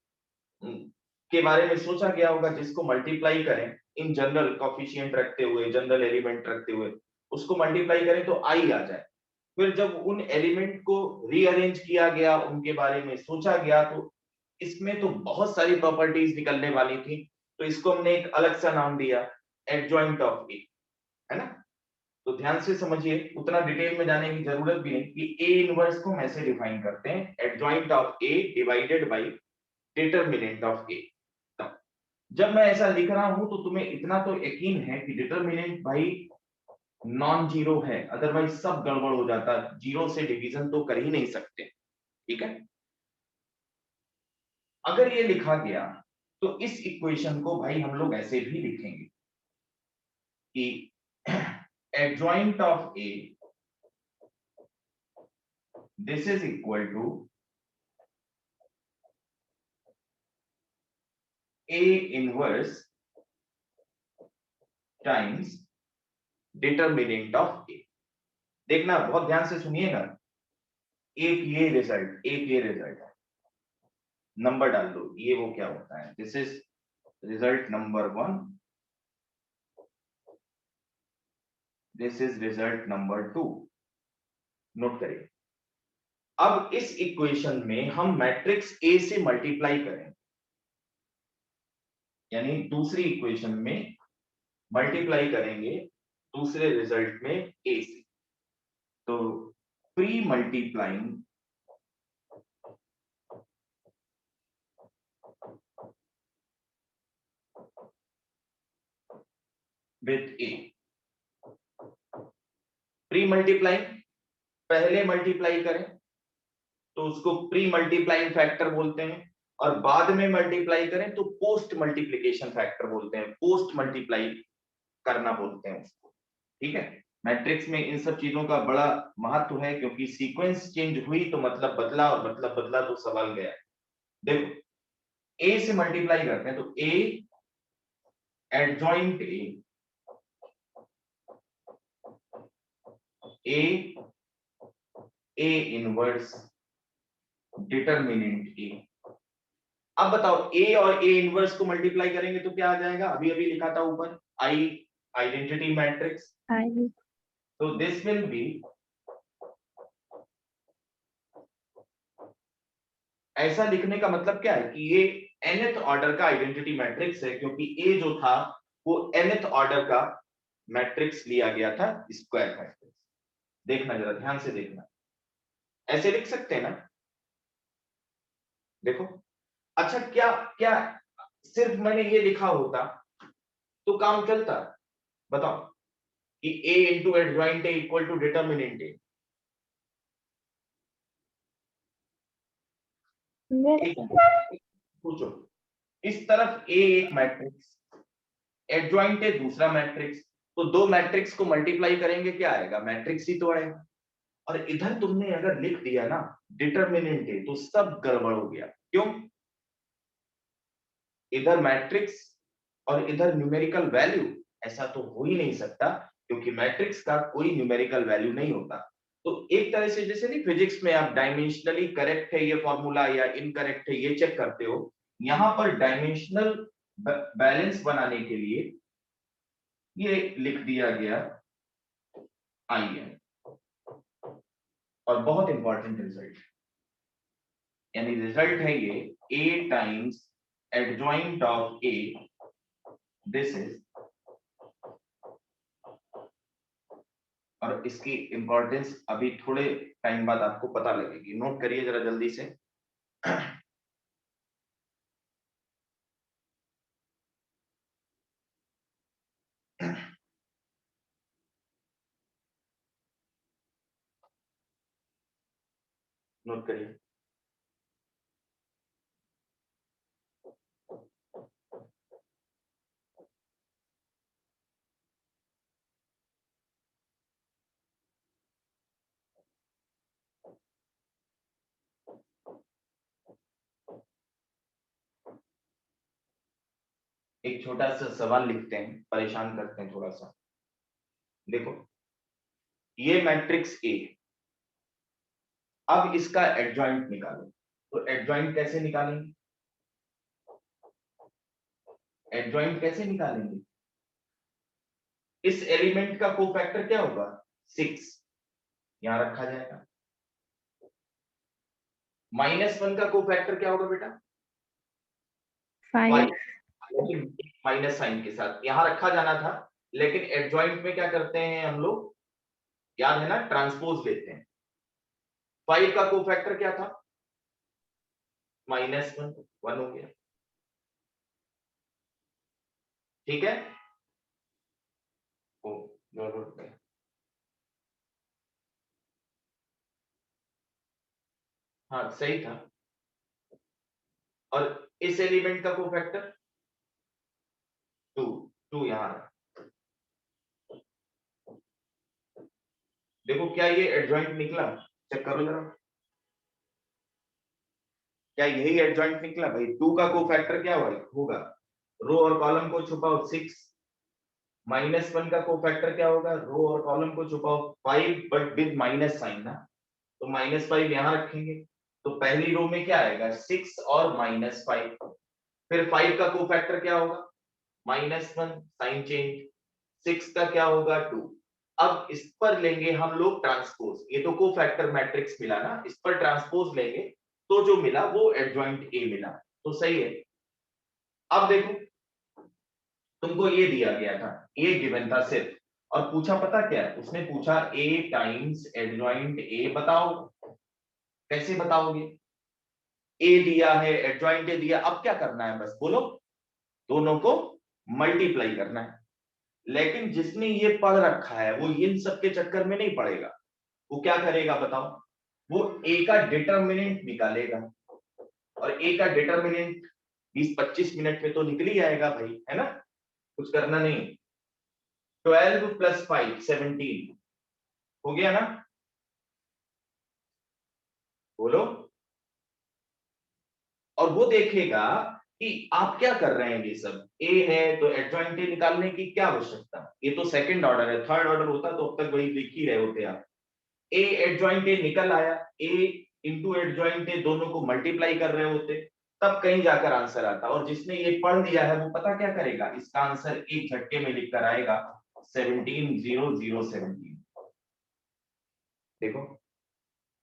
A: के बारे में सोचा गया होगा जिसको मल्टीप्लाई करें इन जनरल कोफिशिएंट रखते हुए, जनरल एलिमेंट रखते हुए, उसको मल्टीप्लाई करें तो आई आ जाए। फिर जब उन एलिमेंट को रीअरेंज किया गया, उनके बारे में सोचा गया, तो इसमें तो बहुत सारी प्रॉपर्टीज निकलने वाली थी, तो इसको हमने एक अलग सा नाम दिया एडजॉइंट ऑफ ए, है ना। तो ध्यान से समझिए, उतना डिटेल में जाने की जरूरत भी नहीं कि ए इनवर्स को हम ऐसे डिफाइन करते हैं, adjoint of A divided by determinant of A. जब मैं ऐसा लिख रहा हूं तो तुम्हें इतना तो यकीन है कि डिटरमिनेंट भाई नॉन जीरो है, अदरवाइज सब गड़बड़ हो जाता, जीरो से डिवीजन तो कर ही नहीं सकते, ठीक है। अगर ये लिखा गया तो इस इक्वेशन को भाई हम लोग ऐसे भी लिखेंगे कि adjoint of A this is equal to A inverse times determinant of A. देखना बहुत ध्यान से सुनिएगा, एक ये रिजल्ट है, नंबर डाल दो, ये वो क्या होता है, this is result number 1, this is result number 2, note करिए। अब इस इक्वेशन में हम मैट्रिक्स ए से मल्टीप्लाई करें, यानी दूसरी इक्वेशन में मल्टीप्लाई करेंगे दूसरे रिजल्ट में ए से। तो pre multiplying with A, pre multiplying पहले मल्टीप्लाई करें तो उसको प्री मल्टीप्लाइंग फैक्टर बोलते हैं, और बाद में मल्टीप्लाई करें तो पोस्ट मल्टीप्लिकेशन फैक्टर बोलते हैं, पोस्ट मल्टीप्लाई करना बोलते हैं उसको, ठीक है। मैट्रिक्स में इन सब चीजों का बड़ा महत्व है, क्योंकि सीक्वेंस चेंज हुई तो मतलब बदला, और मतलब बदला तो सवाल गया। देखो ए से मल्टीप्लाई करते हैं तो ए adjoint A inverse determinant A. अब बताओ ए और ए इनवर्स को मल्टीप्लाई करेंगे तो क्या आ जाएगा, अभी अभी लिखा था ऊपर, आई आइडेंटिटी मैट्रिक्स। तो दिस विल बी, ऐसा लिखने का मतलब क्या है कि ये nth ऑर्डर का आइडेंटिटी मैट्रिक्स है, क्योंकि ए जो था वो nth ऑर्डर का मैट्रिक्स लिया गया था, स्क्वायर मैट्रिक्स। देखना जरा ध्यान से देखना, ऐसे लिख सकते हैं ना, देखो। अच्छा क्या क्या सिर्फ मैंने ये लिखा होता तो काम चलता, बताओ, कि a into adjoint A equal to determinant A. पूछो, इस तरफ ए एक मैट्रिक्स, एडजॉइंट ए दूसरा मैट्रिक्स, तो दो मैट्रिक्स को मल्टीप्लाई करेंगे क्या आएगा, मैट्रिक्स ही तो आएगा। और इधर तुमने अगर लिख दिया ना डिटरमिनेंट ए तो सब गड़बड़ हो गया। क्यों, इधर मैट्रिक्स और इधर न्यूमेरिकल वैल्यू, ऐसा तो हो ही नहीं सकता, क्योंकि मैट्रिक्स का कोई न्यूमेरिकल वैल्यू नहीं होता। तो एक तरह से जैसे नहीं फिजिक्स में आप डायमेंशनली करेक्ट है ये फॉर्मूला या इनकरेक्ट है ये चेक करते हो, यहां पर डायमेंशनल बैलेंस बनाने के लिए ये लिख दिया गया आई है, और बहुत इंपॉर्टेंट रिजल्ट, यानी रिजल्ट है ये a times adjoint of a, this is, और इसकी इंपॉर्टेंस अभी थोड़े टाइम बाद आपको पता लगेगी, नोट करिए जरा जल्दी से। नोट करिए। एक छोटा सा सवाल लिखते हैं, परेशान करते हैं थोड़ा सा। देखो, ये मैट्रिक्स ए, अब इसका एडजॉइंट निकालो। तो एडजॉइंट कैसे निकालेंगे? एडजॉइंट कैसे निकालेंगे? इस एलिमेंट का कोफैक्टर क्या होगा? 6, यहां रखा जाएगा। -1 का कोफैक्टर क्या होगा बेटा?
B: 5
A: माइनस साइन के साथ यहां रखा जाना था, लेकिन एडजॉइंट में क्या करते हैं हम लोग, याद है ना, ट्रांसपोज लेते हैं। 5 का कोफैक्टर क्या था? -1, 1 हो गया। ठीक है, ओ गया। हाँ सही था। और इस एलिमेंट का कोफैक्टर 2 यहां है। देखो क्या ये एडजॉइंट निकला? चेक करो जरा, क्या यही एडजॉइंट निकला भाई? 2 का कोफैक्टर क्या होगा? रो और कॉलम को छुपाओ 6, -1 का कोफैक्टर क्या होगा? रो और कॉलम को छुपाओ 5, बट विद माइनस साइन ना, तो -5 यहां रखेंगे। तो पहली रो में क्या आएगा? 6 और -5। फिर 5 का कोफैक्टर क्या होगा? -1, साइन चेंज। 6 का क्या होगा? 2। अब इस पर लेंगे हम लोग ट्रांसपोज, ये तो कोफैक्टर मैट्रिक्स मिला ना, इस पर ट्रांसपोज लेंगे तो जो मिला वो एडजॉइंट ए मिला, तो सही है। अब देखो, तुमको ये दिया गया था, ए गिवन था सिर्फ, और पूछा पता क्या है? उसने पूछा ए टाइम्स एडजॉइंट ए बताओ। कैसे बताओगे? ए दिया है, एडजॉइंट ए दिया, अब क्या करना है? बस बोलो, दोनों को मल्टीप्लाई करना है। लेकिन जिसने ये पढ़ रखा है वो इन सब के चक्कर में नहीं पड़ेगा। वो क्या करेगा बताओ? वो ए का डिटरमिनेंट निकालेगा, और ए का डिटरमिनेंट 20-25 मिनट में तो निकल ही आएगा भाई, है ना? कुछ करना नहीं। 12 + 5 17 हो गया ना? बोलो। और वो देखेगा कि आप क्या कर रहे हैं। ये सब ए है तो एडजॉइंट ए निकालने की क्या आवश्यकता? ये तो सेकंड ऑर्डर है, थर्ड ऑर्डर होता तो अब तक वही लिख ही रहे होते आप। ए एडजॉइंट ए निकल आया, ए इंटू एडजॉइंट ए दोनों को मल्टीप्लाई कर रहे होते, तब कहीं जाकर आंसर आता। और जिसने ये पढ़ लिया है वो पता क्या करेगा? इसका आंसर एक झटके में लिख कर आएगा 17 देखो,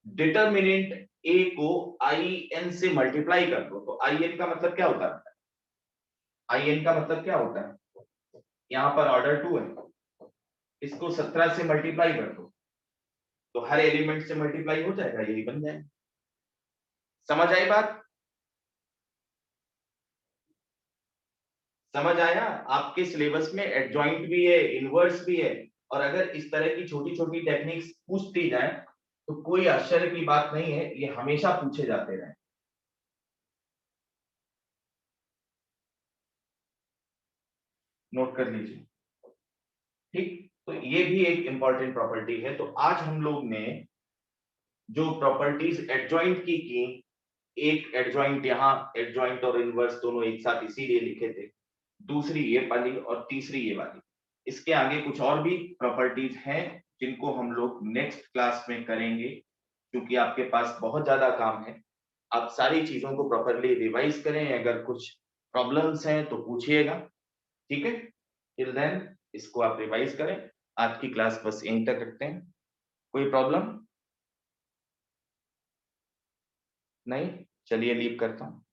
A: डिटरमिनेंट ए को आई एन से मल्टीप्लाई कर दो, तो आई एन का मतलब क्या होता है? आई एन का मतलब क्या होता है? यहां पर ऑर्डर 2 है, इसको 17 से मल्टीप्लाई कर दो, तो हर एलिमेंट से मल्टीप्लाई हो जाएगा, यही बन जाएगा। समझ आई बात? समझ आया? आपके सिलेबस में एडजॉइंट भी है, इनवर्स भी है, और अगर इस तरह की छोटी छोटी टेक्निक्स पूछती जाए तो कोई आश्चर्य की बात नहीं है, ये हमेशा पूछे जाते रहे। नोट कर लीजिए, ठीक? तो ये भी एक इंपॉर्टेंट प्रॉपर्टी है। तो आज हम लोग ने जो प्रॉपर्टीज एडजॉइंट की, एक एडजॉइंट, यहाँ एडजॉइंट और इनवर्स दोनों एक साथ इसीलिए लिखे थे, दूसरी ये वाली और तीसरी ये वाली। इसके आगे कुछ और भी प्रॉपर्टीज हैं जिनको हम लोग नेक्स्ट क्लास में करेंगे, क्योंकि आपके पास बहुत ज्यादा काम है। आप सारी चीजों को प्रॉपरली रिवाइज करें, अगर कुछ प्रॉब्लम्स हैं तो पूछिएगा, ठीक है? टिल देन इसको आप रिवाइज करें। आज की क्लास बस यहीं तक रखते हैं। कोई प्रॉब्लम नहीं? चलिए लीव करता हूँ।